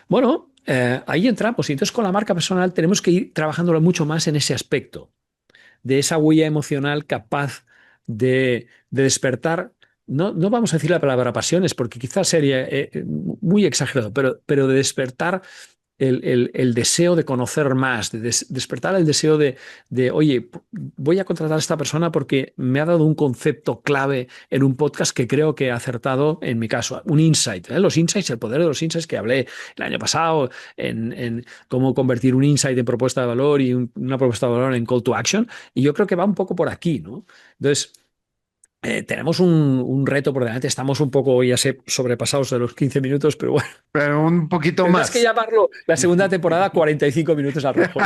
bueno, ahí entramos. Y entonces con la marca personal tenemos que ir trabajándolo mucho más en ese aspecto, de esa huella emocional capaz de despertar. no vamos a decir la palabra pasiones, porque quizás sería muy exagerado, pero de despertar el deseo de conocer más, de despertar el deseo oye, voy a contratar a esta persona porque me ha dado un concepto clave en un podcast que creo que ha acertado en mi caso, un insight. Los insights, el poder de los insights que hablé el año pasado en cómo convertir un insight en propuesta de valor y una propuesta de valor en call to action. Y yo creo que va un poco por aquí, ¿no? Entonces, tenemos un reto por delante. Estamos un poco, ya sé, sobrepasados de los 15 minutos, pero bueno. Pero un poquito Tendrás que más. llamarlo la segunda temporada 45 minutos al rojo.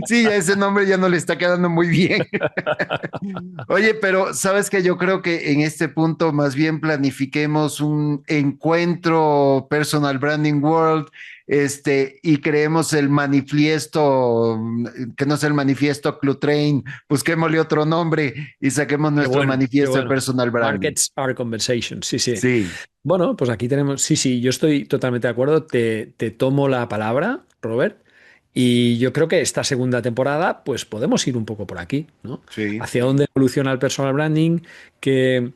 Sí, ya ese nombre ya no le está quedando muy bien. Oye, pero sabes que yo creo que en este punto más bien planifiquemos un encuentro Personal Branding World, y creemos el manifiesto, que no es el manifiesto Clutrain, busquémosle otro nombre y saquemos Qué nuestro bueno, qué manifiesto de bueno. Personal Branding. Markets are conversations. Sí, sí. Sí. Bueno, pues aquí tenemos. Sí, sí, yo estoy totalmente de acuerdo. Te tomo la palabra, Robert. Y yo creo que esta segunda temporada, pues podemos ir un poco por aquí, ¿no? Sí. Hacia dónde evoluciona el personal branding, qué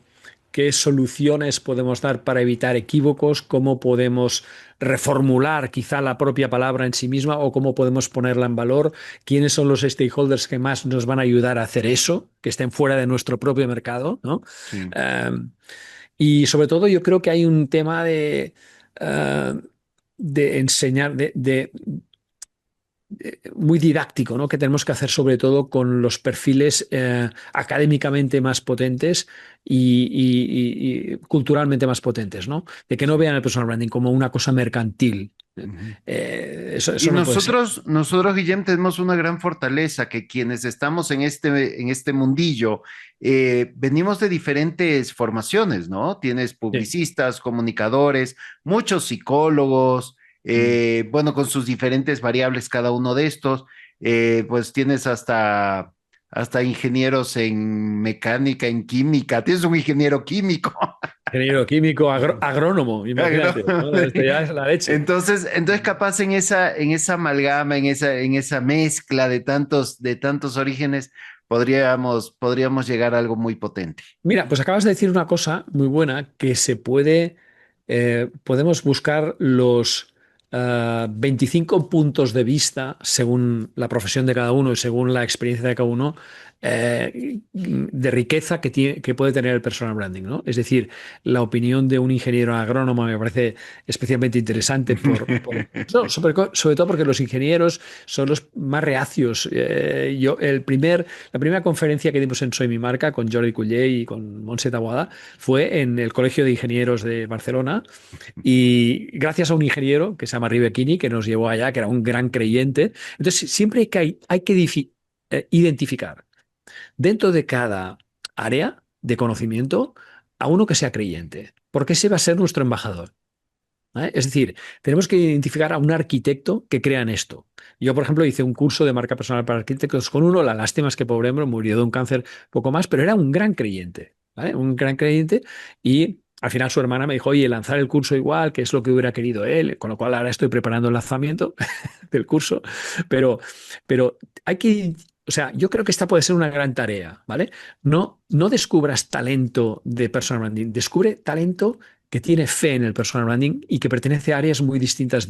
soluciones podemos dar para evitar equívocos, cómo podemos reformular quizá la propia palabra en sí misma o cómo podemos ponerla en valor, quiénes son los stakeholders que más nos van a ayudar a hacer eso, que estén fuera de nuestro propio mercado, ¿no? Sí. Eh, y sobre todo yo creo que hay un tema de enseñar, muy didáctico, ¿no? Que tenemos que hacer sobre todo con los perfiles académicamente más potentes y culturalmente más potentes, ¿no? De que no vean el personal branding como una cosa mercantil. Ujú. Y Eso no puede ser. nosotros, Guillem, tenemos una gran fortaleza que quienes estamos en este mundillo, venimos de diferentes formaciones, ¿no? Tienes Sí. publicistas, comunicadores, muchos psicólogos, Mm. bueno, con sus diferentes variables cada uno de estos, pues tienes hasta ingenieros en mecánica, en química, tienes un ingeniero químico. Ingeniero químico, agrónomo, imagínate, ¿no? Esto ya es la leche. Entonces capaz en esa amalgama, en esa mezcla de tantos orígenes, podríamos llegar a algo muy potente. Mira, pues acabas de decir una cosa muy buena que podemos buscar los 25 puntos de vista según la profesión de cada uno y según la experiencia de cada uno de riqueza que puede tener el personal branding, ¿no? Es decir, la opinión de un ingeniero agrónomo me parece especialmente interesante no, sobre todo porque los ingenieros son los más reacios. La primera conferencia que dimos en Soy Mi Marca con Jordi Cullé y con Montse Taboada fue en el Colegio de Ingenieros de Barcelona y gracias a un ingeniero que se llama Ribequini que nos llevó allá, que era un gran creyente. Entonces siempre hay que identificar dentro de cada área de conocimiento a uno que sea creyente, porque ese va a ser nuestro embajador. ¿Vale? Es decir, tenemos que identificar a un arquitecto que crea en esto. Yo, por ejemplo, hice un curso de marca personal para arquitectos con uno. La lástima es que pobre hombre murió de un cáncer poco más, pero era un gran creyente, ¿vale? Un gran creyente. Y al final su hermana me dijo, oye, lanzar el curso igual, que es lo que hubiera querido él, con lo cual ahora estoy preparando el lanzamiento del curso. Pero, pero hay que... O sea, yo creo que esta puede ser una gran tarea, ¿vale? No descubras talento de personal branding, descubre talento que tiene fe en el personal branding y que pertenece a áreas muy distintas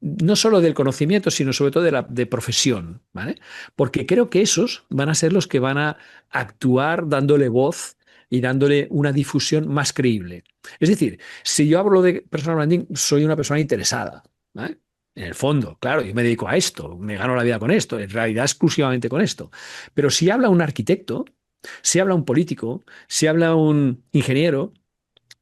no solo del conocimiento, sino sobre todo de profesión, ¿vale? Porque creo que esos van a ser los que van a actuar dándole voz y dándole una difusión más creíble. Es decir, si yo hablo de personal branding, soy una persona interesada, ¿vale? En el fondo, claro, yo me dedico a esto, me gano la vida con esto, en realidad exclusivamente con esto. Pero si habla un arquitecto, si habla un político, si habla un ingeniero,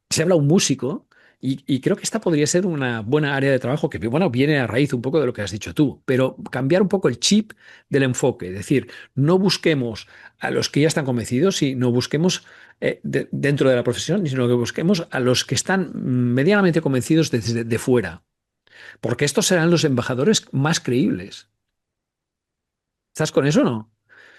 se habla un músico y creo que esta podría ser una buena área de trabajo que, bueno, viene a raíz un poco de lo que has dicho tú, pero cambiar un poco el chip del enfoque, es decir, no busquemos a los que ya están convencidos y no busquemos dentro de la profesión, sino que busquemos a los que están medianamente convencidos desde de fuera, porque estos serán los embajadores más creíbles. ¿Estás con eso o no?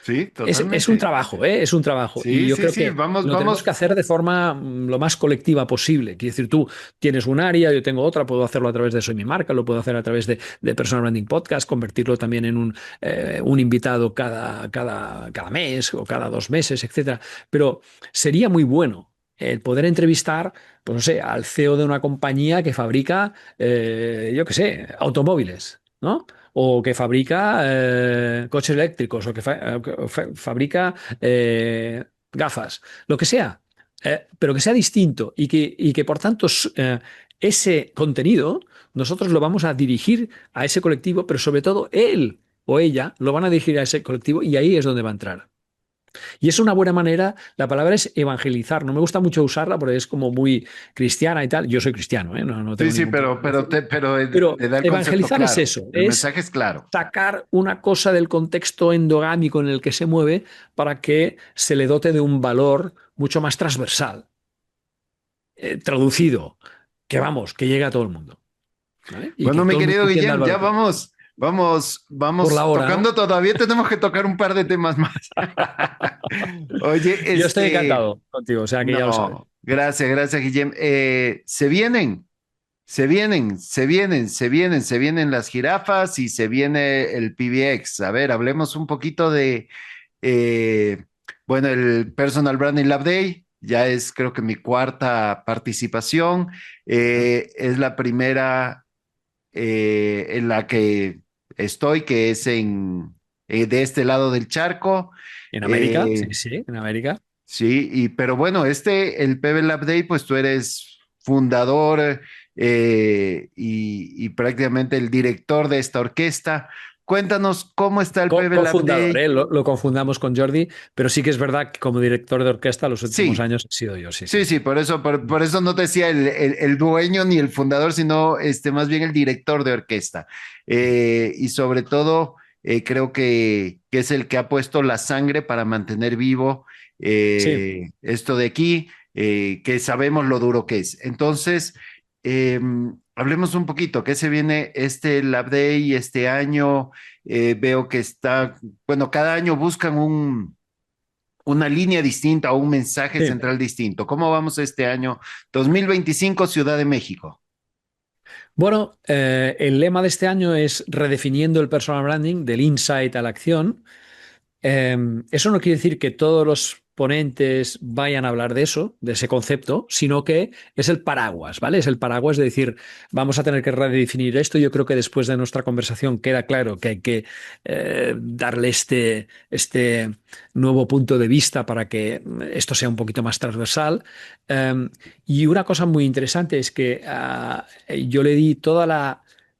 Sí, Es un totalmente. trabajo, ¿eh? Es un trabajo. Y Sí, yo sí, creo sí, que vamos, lo tenemos vamos. que hacer de forma lo más colectiva posible. Quiero decir, tú tienes un área, yo tengo otra, puedo hacerlo a través de Soy Mi Marca, lo puedo hacer a través de Personal Branding Podcast, convertirlo también en un invitado cada mes o cada 2 meses, etcétera. Pero sería muy bueno el poder entrevistar, pues no sé, al CEO de una compañía que fabrica, yo qué sé, automóviles, ¿no? O que fabrica coches eléctricos, o que fabrica gafas, lo que sea, pero que sea distinto y que por tanto ese contenido nosotros lo vamos a dirigir a ese colectivo, pero sobre todo él o ella lo van a dirigir a ese colectivo y ahí es donde va a entrar. Y es una buena manera, la palabra es evangelizar, no me gusta mucho usarla porque es como muy cristiana y tal. Yo soy cristiano, ¿eh? No Sí, tengo sí, ningún problema en decirlo. pero Pero te da el concepto evangelizar es claro. eso, El es mensaje es claro. sacar una cosa del contexto endogámico en el que se mueve para que se le dote de un valor mucho más transversal, traducido, que vamos, que llegue a todo el mundo, ¿vale? Y Bueno, que mi todo el mundo querido entienda el Guillem, ya valor que tiene. Por la vamos hora, ¿no? tocando todavía. Tenemos que tocar un par de temas más. Oye, Yo estoy encantado contigo, o sea que ya lo sabes. no, gracias, Guillem. Se vienen las jirafas y se viene el PBX. A ver, hablemos un poquito de, eh, bueno, el Personal Branding Lab Day. Ya es, creo que mi cuarta participación. Es la primera en la que estoy, que es de este lado del charco. En América, sí, Eh, sí, en América. Sí, pero bueno, el PB Lab Day, pues tú eres fundador y prácticamente el director de esta orquesta. Cuéntanos cómo está el PB Lab Cofundador, Day. ¿eh? Lo confundamos con Jordi, pero sí que es verdad que como director de orquesta los últimos Sí, años he sido yo, sí, sí, sí, sí. por eso no te decía el dueño ni el fundador, sino más bien el director de orquesta. Y sobre todo, creo que es el que ha puesto la sangre para mantener vivo Sí, esto de aquí, que sabemos lo duro que es. Entonces, eh, hablemos un poquito, ¿qué se viene este Lab Day este año? Veo que está, bueno, cada año buscan una línea distinta o un mensaje sí. central distinto. ¿Cómo vamos este año 2025, Ciudad de México? Bueno, el lema de este año es redefiniendo el personal branding del insight a la acción. Eso no quiere decir que todos los ponentes vayan a hablar de eso, de ese concepto, sino que es el paraguas, ¿vale? Es el paraguas de decir, vamos a tener que redefinir esto. Yo creo que después de nuestra conversación queda claro que hay que darle este nuevo punto de vista para que esto sea un poquito más transversal. Y una cosa muy interesante es que yo le di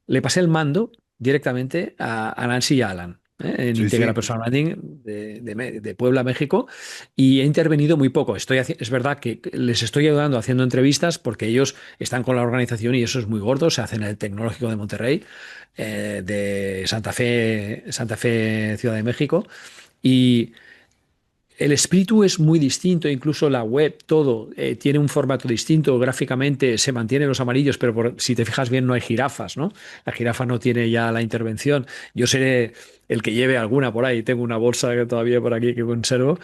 le pasé el mando directamente a Nancy y a Alan, en Sí, Integra sí. Personal Branding de Puebla, México, y he intervenido muy poco. Es verdad que les estoy ayudando haciendo entrevistas porque ellos están con la organización y eso es muy gordo. Se hace en el Tecnológico de Monterrey, de Santa Fe, Ciudad de México. Y el espíritu es muy distinto, incluso la web, todo tiene un formato distinto, gráficamente se mantienen los amarillos, pero si te fijas bien no hay jirafas, ¿no? La jirafa no tiene ya la intervención. Yo seré el que lleve alguna por ahí, tengo una bolsa que todavía por aquí que conservo,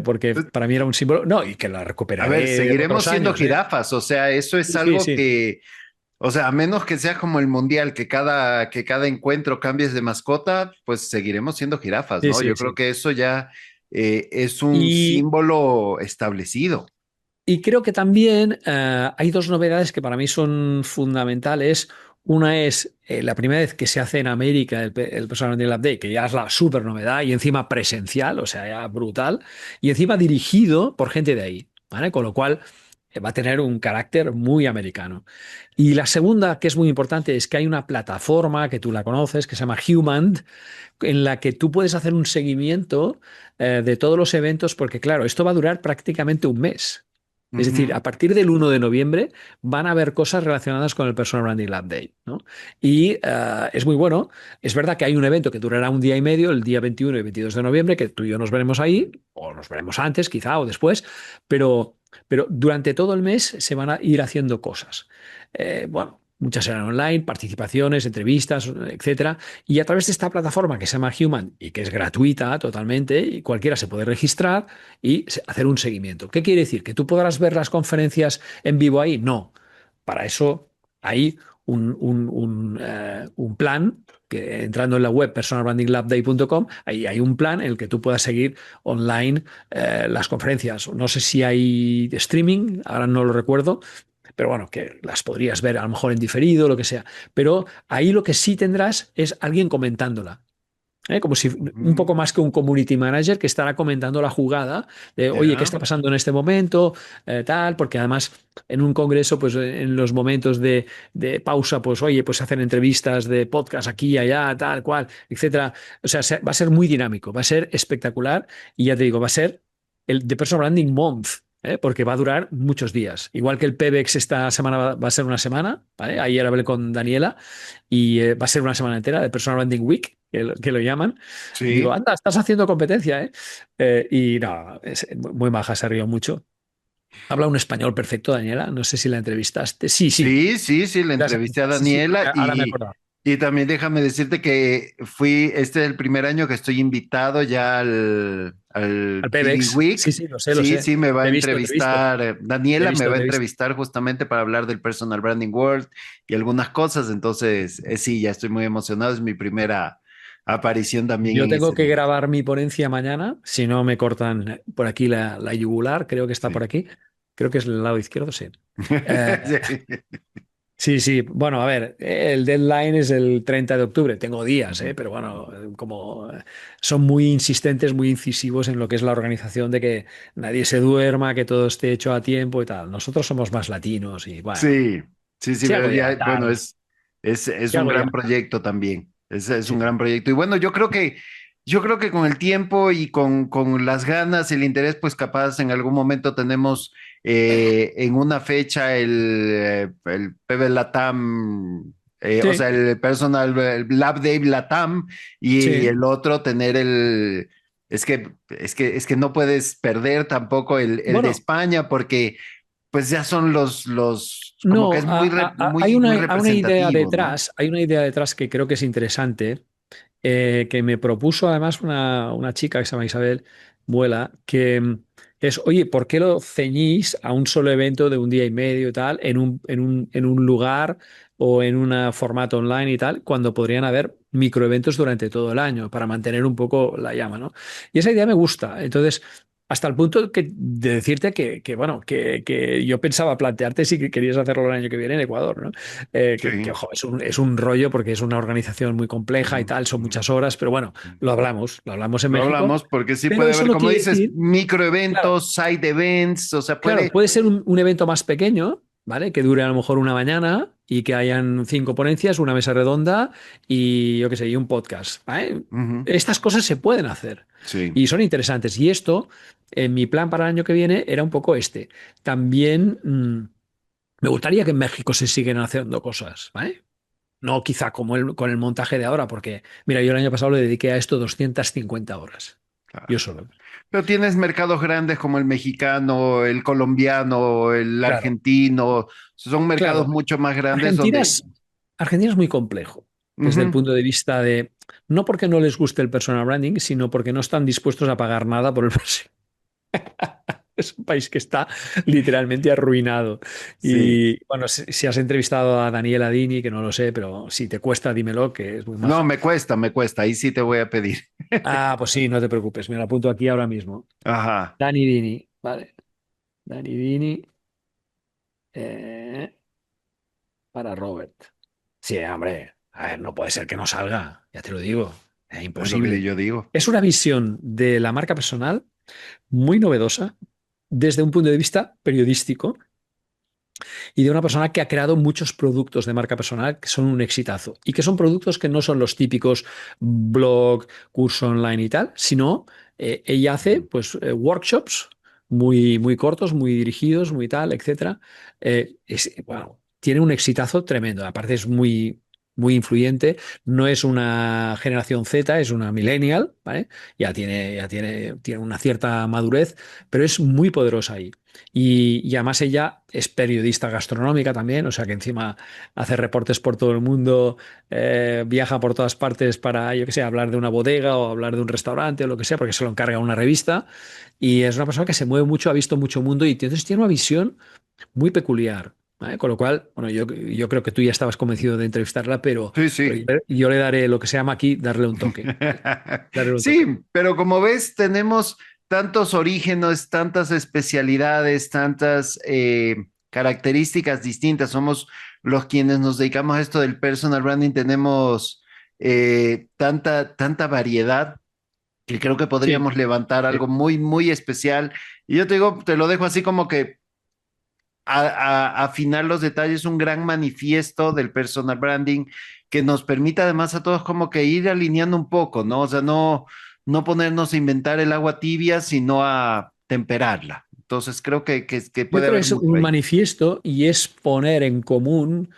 porque para mí era un símbolo, no, y que la A ver, recuperaré seguiremos otros siendo años, ¿eh? jirafas, o sea, eso es Sí, sí, algo sí, que, o sea, a menos que sea como el mundial, que cada encuentro cambies de mascota, pues seguiremos siendo jirafas, sí, ¿no? sí, Yo creo sí. que eso ya es un Y, símbolo establecido. Y creo que también hay dos novedades que para mí son fundamentales. Una es la primera vez que se hace en América el Personal Branding Lab Day, que ya es la súper novedad, y encima presencial, o sea, ya brutal, y encima dirigido por gente de ahí, ¿vale? Con lo cual va a tener un carácter muy americano. Y la segunda, que es muy importante, es que hay una plataforma que tú la conoces, que se llama Human, en la que tú puedes hacer un seguimiento de todos los eventos, porque claro, esto va a durar prácticamente un mes. Es decir, Ujú. a partir del 1 de noviembre van a haber cosas relacionadas con el Personal Branding Lab Day, ¿no? Y es muy bueno. Es verdad que hay un evento que durará un día y medio, el día 21 y 22 de noviembre, que tú y yo nos veremos ahí, o nos veremos antes, quizá, o después, pero durante todo el mes se van a ir haciendo cosas. Bueno, muchas serán online, participaciones, entrevistas, etcétera. Y a través de esta plataforma que se llama Human y que es gratuita totalmente, y cualquiera se puede registrar y hacer un seguimiento. ¿Qué quiere decir? ¿Que tú podrás ver las conferencias en vivo ahí? No. Para eso hay un plan que entrando en la web personalbrandinglabday.com, ahí hay un plan en el que tú puedas seguir online las conferencias. No sé si hay streaming, ahora no lo recuerdo, pero bueno, que las podrías ver a lo mejor en diferido, lo que sea. Pero ahí lo que sí tendrás es alguien comentándola. Como si un Ujú. poco más que un community manager que estará comentando la jugada de, oye, ¿qué Ya. está pasando en este momento? Tal, porque además en un congreso, pues en los momentos de pausa, pues oye, pues hacen entrevistas de podcast aquí y allá, tal cual, etcétera. O sea, va a ser muy dinámico, va a ser espectacular y ya te digo, va a ser el The Personal Branding Month. Porque va a durar muchos días. Igual que el PBX esta semana va a ser una semana, ¿vale? Ayer hablé con Daniela y va a ser una semana entera de Personal Branding Week, que lo llaman. Digo, Sí. anda, estás haciendo competencia, ¿eh? Y no, es muy maja, se rió mucho. Habla un español perfecto, Daniela. No sé si la entrevistaste. Sí, sí. Sí, sí, sí, la entrevisté a Sí, sí, Daniela ahora me he acordado. y también déjame decirte que este es el primer año que estoy invitado ya al Al PD PBX. Sí, Week. sí, lo sé, lo Sí, sé. sí, me va a Te he visto, entrevistar, te he Daniela me visto, va a te he visto. entrevistar justamente para hablar del Personal Branding World y algunas cosas, entonces sí, ya estoy muy emocionado, es mi primera aparición también Yo en ese tengo que evento. grabar mi ponencia mañana, si no me cortan por aquí la yugular, creo que está por Sí. aquí. Creo que es el lado izquierdo, sí. Eh, Sí. Sí, sí. Bueno, a ver, el deadline es el 30 de octubre. Tengo días, Ujú. pero bueno, como son muy insistentes, muy incisivos en lo que es la organización de que nadie se duerma, que todo esté hecho a tiempo y tal. Nosotros somos más latinos y bueno, Sí, sí, sí, si pero algo ya, llegará bueno, tarde, es si un algo gran llegará tarde. proyecto también. Es un Sí. gran proyecto. Y bueno, yo creo que con el tiempo y con las ganas, el interés, pues capaz en algún momento tenemos en una fecha el PB Latam, o Sí, sea, el Personal el Lab Day Latam y sí. el otro tener es que no puedes perder tampoco el de Bueno, España porque pues ya son como que no, es muy, hay muy hay una idea representativo, ¿no? detrás, hay una idea detrás que creo que es interesante, que me propuso además una chica que se llama Isabel Buela, que es, oye, ¿por qué lo ceñís a un solo evento de un día y medio y tal, en un lugar o en un formato online y tal, cuando podrían haber microeventos durante todo el año para mantener un poco la llama, ¿no? Y esa idea me gusta. Entonces, hasta el punto de decirte bueno, que yo pensaba plantearte si que querías hacerlo el año que viene en Ecuador, ¿no? Sí. Ojo, es un rollo porque es una organización muy compleja y Ujú, tal, son ujú. muchas horas, pero bueno, lo hablamos en Lo México, hablamos porque sí pero puede eso haber, no como quiere dices, decir, claro, microeventos, side events, o sea, claro, puede. puede ser un evento más pequeño, ¿vale? Que dure a lo mejor una mañana y que hayan 5 ponencias, una mesa redonda y yo qué sé, y un podcast, ¿vale? Ujú, Estas cosas se pueden hacer sí. y son interesantes. Y esto, en mi plan para el año que viene, era un poco este. También me gustaría que en México se siguen haciendo cosas, ¿vale? No quizá como con el montaje de ahora, porque, mira, yo el año pasado le dediqué a esto 250 horas. Yo Claro. solo. Pero tienes mercados grandes como el mexicano, el colombiano, el Claro, argentino, son mercados claro. mucho más grandes Argentina donde. es, Argentina es muy complejo desde el Ujú. punto de vista de, no porque no les guste el personal branding, sino porque no están dispuestos a pagar nada por el personal. Es un país que está literalmente arruinado. Sí. Y bueno, si has entrevistado a Daniela Dini, que no lo sé, pero si te cuesta, dímelo, que es muy No, maja. me cuesta, ahí sí te voy a pedir. Ah, pues sí, no te preocupes, me lo apunto aquí ahora mismo. Ajá. Dani Dini, vale. Dani Dini eh, para Robert. Sí, hombre, a ver, no puede ser que no salga, ya te lo digo, es Es lo que imposible. yo digo. Es una visión de la marca personal muy novedosa desde un punto de vista periodístico y de una persona que ha creado muchos productos de marca personal que son un exitazo y que son productos que no son los típicos blog, curso online y tal, sino ella hace pues workshops muy cortos, muy dirigidos, muy tal, etcétera. Bueno, tiene un exitazo tremendo. Aparte es muy influyente. No es una generación Z, es una millennial, ¿vale? Tiene una cierta madurez, pero es muy poderosa ahí. Y además ella es periodista gastronómica también, o sea que encima hace reportes por todo el mundo, viaja por todas partes para, yo qué sé, hablar de una bodega o hablar de un restaurante o lo que sea, porque se lo encarga una revista. Y es una persona que se mueve mucho, ha visto mucho mundo y entonces tiene una visión muy peculiar. ¿vale? Con lo cual, bueno, yo creo que tú ya estabas convencido de entrevistarla, Sí, pero sí. yo le daré lo que se llama aquí darle un toque. Darle un toque. Sí, pero como ves, tenemos tantos orígenes, tantas especialidades, tantas características distintas. Somos los quienes nos dedicamos a esto del personal branding, tenemos tanta variedad que creo que Sí, podríamos levantar sí. algo muy, muy especial. Y yo te digo, te lo dejo así como que afinar los detalles, un gran manifiesto del personal branding que nos permita además a todos como que ir alineando un poco, ¿no? O sea, no ponernos a inventar el agua tibia, sino a temperarla. Entonces creo que Yo puede creo que haber es mucho un ahí. manifiesto y es poner en común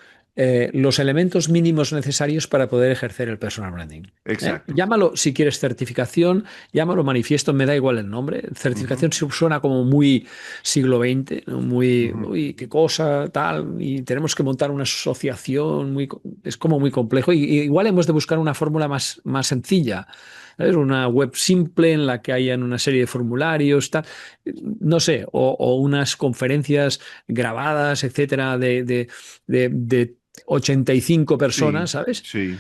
los elementos mínimos necesarios para poder ejercer el personal branding. Exacto. Llámalo, si quieres, certificación, llámalo manifiesto, me da igual el nombre. Ujú, Certificación suena como muy siglo XX, ¿no? Muy, ujú. uy, qué cosa, tal, y tenemos que montar una asociación, es como muy complejo. Y igual hemos de buscar una fórmula más sencilla. ¿Sabes? Una web simple en la que hayan una serie de formularios, tal, no sé, o unas conferencias grabadas, etcétera, de 85 personas, Sí, ¿sabes? sí.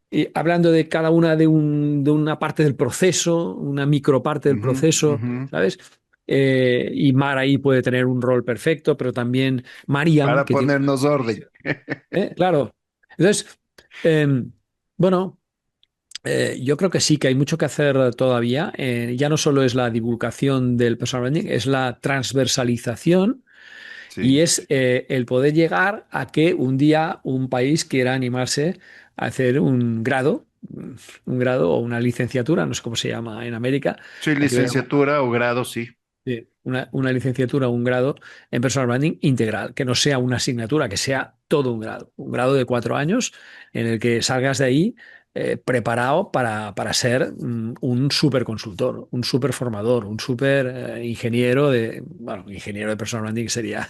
Y hablando de cada una de una parte del proceso, una microparte del Ujú, proceso, ujú. ¿sabes? Y Mar ahí puede tener un rol perfecto, pero también Mariam, Para que tiene ponernos orden. claro. Entonces, eh, bueno, yo creo que sí, que hay mucho que hacer todavía. Ya no solo es la divulgación del personal branding, es la transversalización y Sí. es el poder llegar a que un día un país quiera animarse a hacer un grado o una licenciatura, no sé cómo se llama en América. Sí, Aquí voy a licenciatura o grado, sí. Sí, una licenciatura o un grado en personal branding integral, que no sea una asignatura, que sea todo un grado de 4 años en el que salgas de ahí preparado para ser un super consultor, un super formador, un super ingeniero bueno, ingeniero de personal branding sería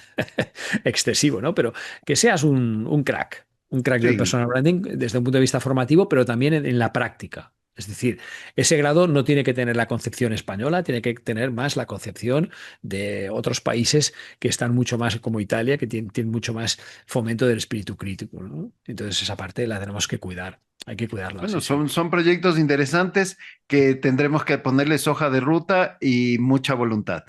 excesivo, ¿no? Pero que seas un crack del Sí. personal branding desde un punto de vista formativo, pero también en la práctica. Es decir, ese grado no tiene que tener la concepción española, tiene que tener más la concepción de otros países que están mucho más, como Italia, que tienen mucho más fomento del espíritu crítico, ¿no? Entonces esa parte la tenemos que cuidar, hay que cuidarla, Bueno, sí, sí. son proyectos interesantes que tendremos que ponerles hoja de ruta y mucha voluntad.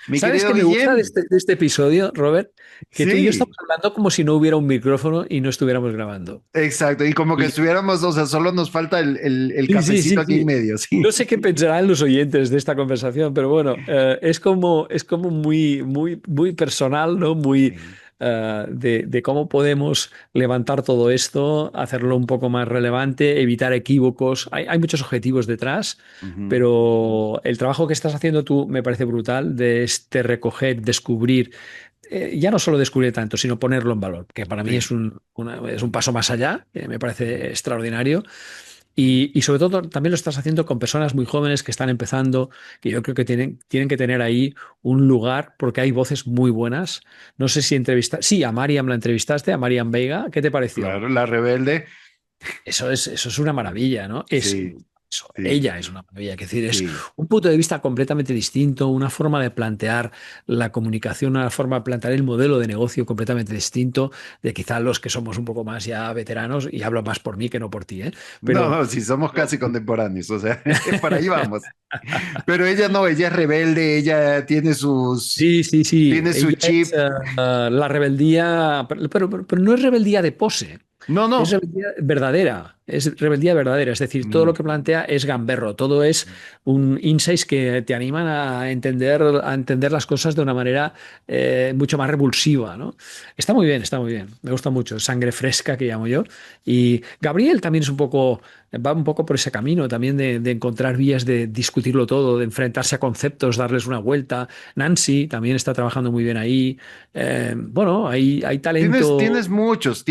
Mi ¿Sabes qué querido me gusta de Guillem, este episodio, Robert? Que tú y yo estamos sí, hablando como si no hubiera un micrófono y no estuviéramos grabando. exacto. Y como que Y estuviéramos, o sea, solo nos falta el sí, sí, cafecito sí, aquí en sí. medio, No sí. sé qué pensarán los oyentes de esta conversación, pero bueno, es como muy personal, ¿no? Muy Sí. de cómo podemos levantar todo esto, hacerlo un poco más relevante, evitar equívocos. Hay muchos objetivos detrás, Ujú. pero el trabajo que estás haciendo tú me parece brutal de este recoger, descubrir ya no solo descubrir tanto, sino ponerlo en valor, que para mí Sí. es un paso más allá, que me parece extraordinario. Y sobre todo también lo estás haciendo con personas muy jóvenes que están empezando, que yo creo que tienen que tener ahí un lugar, porque hay voces muy buenas. No sé si sí, a Mariam la entrevistaste, a Mariam Veiga, ¿qué te pareció? Claro, la rebelde. Eso es una maravilla, ¿no? Sí, sí, Ella es una maravilla. Es decir, es sí. un punto de vista completamente distinto, una forma de plantear la comunicación, una forma de plantear el modelo de negocio completamente distinto de quizá los que somos un poco más ya veteranos, y hablo más por mí que no por ti, ¿eh? No, Pero no, sí, somos casi contemporáneos, o sea, para ahí vamos. Pero ella no, ella es rebelde, ella sí, sí, sí, tiene su ella es chip. la rebeldía, pero no es rebeldía de pose. No, Es no. rebeldía verdadera, es rebeldía verdadera, es decir, todo lo Mm. que plantea es gamberro, todo es un insights que te animan a entender las cosas de una manera mucho más revulsiva, ¿no? Está muy bien, me gusta mucho, sangre fresca que llamo yo. Y Gabriel también va un poco por ese camino, también de encontrar vías de discutirlo todo, de enfrentarse a conceptos, darles una vuelta. Nancy también está trabajando muy bien ahí. Bueno, hay Tienes talento, tienes muchos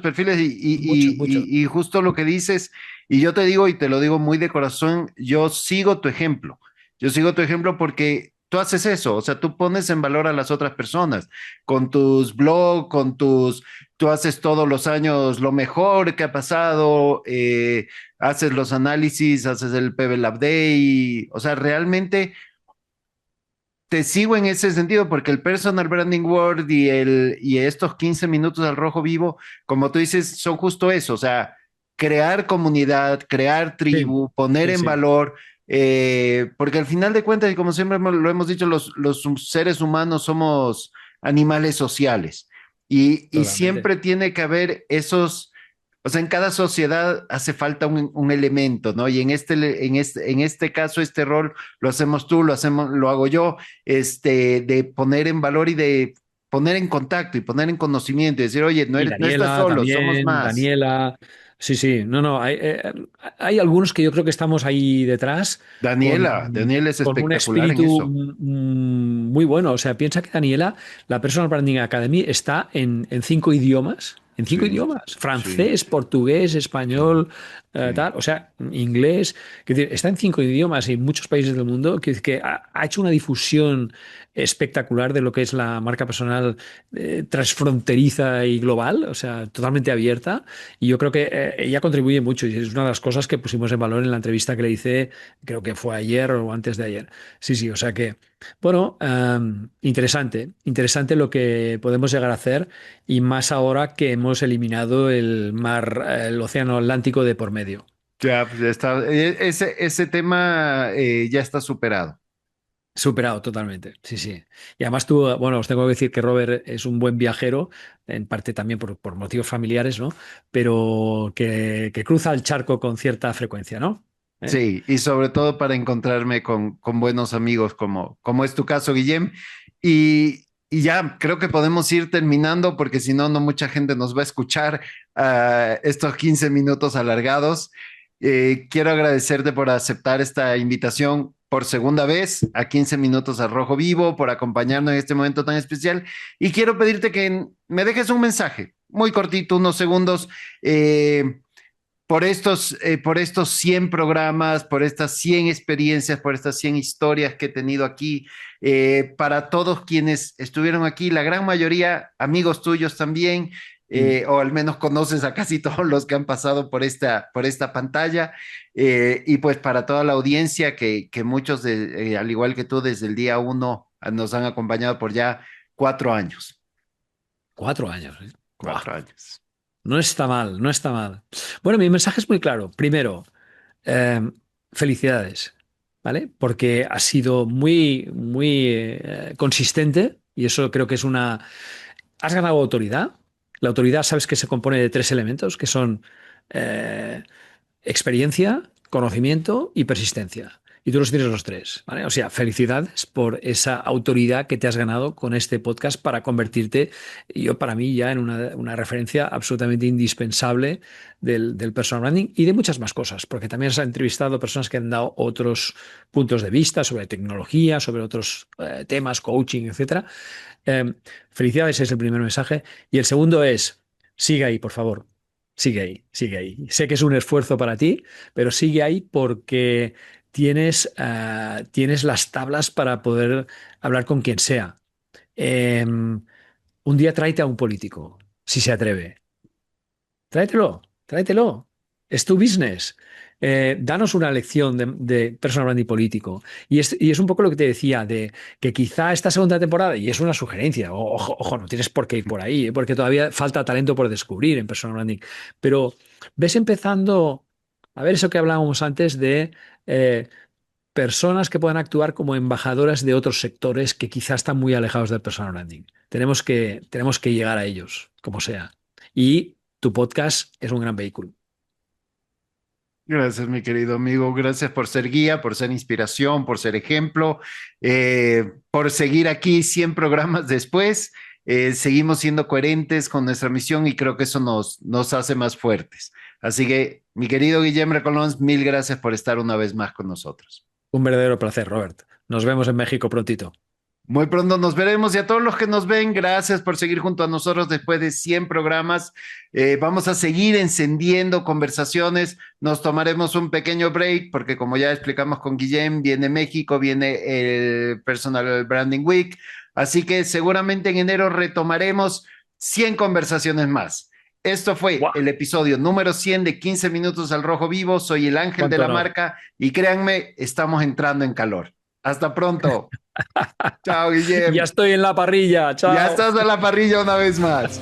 perfiles mucho, mucho. y justo lo que dices, y yo te digo y te lo digo muy de corazón, yo sigo tu ejemplo. Yo sigo tu ejemplo porque tú haces eso, o sea, tú pones en valor a las otras personas con tus blogs, tú haces todos los años lo mejor que ha pasado, haces los análisis, haces el PB Lab Day, o sea, realmente te sigo en ese sentido porque el Personal Branding World y estos 15 minutos al rojo vivo, como tú dices, son justo eso, o sea, crear comunidad, crear Sí, tribu, poner sí, en sí, valor, porque al final de cuentas, y como siempre lo hemos dicho, los seres humanos somos animales sociales y totalmente. siempre tiene que haber esos, o sea, en cada sociedad hace falta un elemento, ¿no? Y en este caso, este rol lo hacemos tú, lo hago yo, de poner en valor y de poner en contacto y poner en conocimiento y decir, oye, Y no estás Daniela solo, somos también, más. Daniela. Sí, sí, no, no, hay algunos que yo creo que estamos ahí detrás Daniela es con un espectacular en espíritu eso. muy bueno. O sea, piensa que Daniela, la Personal Branding Academy, está en 5 idiomas. En cinco Sí, idiomas, sí, francés, portugués, sí, español, sí. tal, o sea, inglés, es decir, está en 5 idiomas y en muchos países del mundo, que ha hecho una difusión espectacular de lo que es la marca personal transfronteriza y global, o sea, totalmente abierta. Y yo creo que ella contribuye mucho y es una de las cosas que pusimos en valor en la entrevista que le hice, creo que fue ayer o antes de ayer. Sí, sí, o sea que, bueno, interesante, interesante lo que podemos llegar a hacer y más ahora que hemos eliminado el mar, el océano Atlántico de por medio. Ya, pues ya está. Ese tema ya está superado. Superado totalmente, sí, sí. Y además tú, bueno, os tengo que decir que Robert es un buen viajero, en parte también por motivos familiares, ¿no? Pero que cruza el charco con cierta frecuencia, ¿no? ¿Eh? Sí, y sobre todo para encontrarme con buenos amigos como es tu caso, Guillem. Y ya creo que podemos ir terminando porque si no, no mucha gente nos va a escuchar estos 15 minutos alargados. Quiero agradecerte por aceptar esta invitación por segunda vez a 15 minutos al Rojo Vivo, por acompañarnos en este momento tan especial. Y quiero pedirte que me dejes un mensaje muy cortito, unos segundos. eh, por estos 100 programas, por estas 100 experiencias, por estas 100 historias que he tenido aquí, para todos quienes estuvieron aquí, la gran mayoría amigos tuyos también, Mm. o al menos conoces a casi todos los que han pasado por esta pantalla, y pues para toda la audiencia que muchos, al igual que tú, desde el día uno nos han acompañado por ya 4 años. 4 años. ¿Eh? Buah. 4 años. No está mal, no está mal. Bueno, mi mensaje es muy claro. Primero, eh, felicidades, ¿vale? Porque has sido muy, muy consistente y eso creo que es una... Has ganado autoridad. La autoridad sabes que se compone de 3 elementos, que son eh, experiencia, conocimiento y persistencia. Y tú los tienes los tres, ¿vale? O sea, felicidades por esa autoridad que te has ganado con este podcast para convertirte, yo para mí ya en una referencia absolutamente indispensable del personal branding y de muchas más cosas, porque también has entrevistado personas que han dado otros puntos de vista sobre tecnología, sobre otros temas, coaching, etcétera. Eh, Felicidades es el primer mensaje. Y el segundo es, sigue ahí, por favor. Sigue ahí, sigue ahí. Sé que es un esfuerzo para ti, pero sigue ahí porque tienes las tablas para poder hablar con quien sea. Un día tráete a un político, si se atreve. Tráetelo, tráetelo. Es tu business. Danos una lección de personal branding político. Y es un poco lo que te decía, de que quizá esta segunda temporada, y es una sugerencia, ojo, ojo, no tienes por qué ir por ahí, porque todavía falta talento por descubrir en personal branding, pero ves empezando a ver eso que hablábamos antes de eh, personas que puedan actuar como embajadoras de otros sectores que quizá están muy alejados del personal branding. Tenemos que llegar a ellos, como sea. Y tu podcast es un gran vehículo. Gracias, mi querido amigo. Gracias por ser guía, por ser inspiración, por ser ejemplo, por seguir aquí 100 programas después. Seguimos siendo coherentes con nuestra misión y creo que eso nos hace más fuertes. Así que, mi querido Guillermo Recolons, mil gracias por estar una vez más con nosotros. Un verdadero placer, Robert. Nos vemos en México prontito. Muy pronto nos veremos y a todos los que nos ven, gracias por seguir junto a nosotros después de 100 programas. Vamos a seguir encendiendo conversaciones. Nos tomaremos un pequeño break porque como ya explicamos con Guillem, viene México, viene el Personal Branding Week. Así que seguramente en enero retomaremos 100 conversaciones más. Esto fue ¡Guau! el episodio número 100 de 15 minutos al rojo vivo. Soy el ángel de ¡Cuánto la honor! marca y créanme, estamos entrando en calor. Hasta pronto. Chao, Guillem. Ya estoy en la parrilla. Chao. Ya estás en la parrilla una vez más.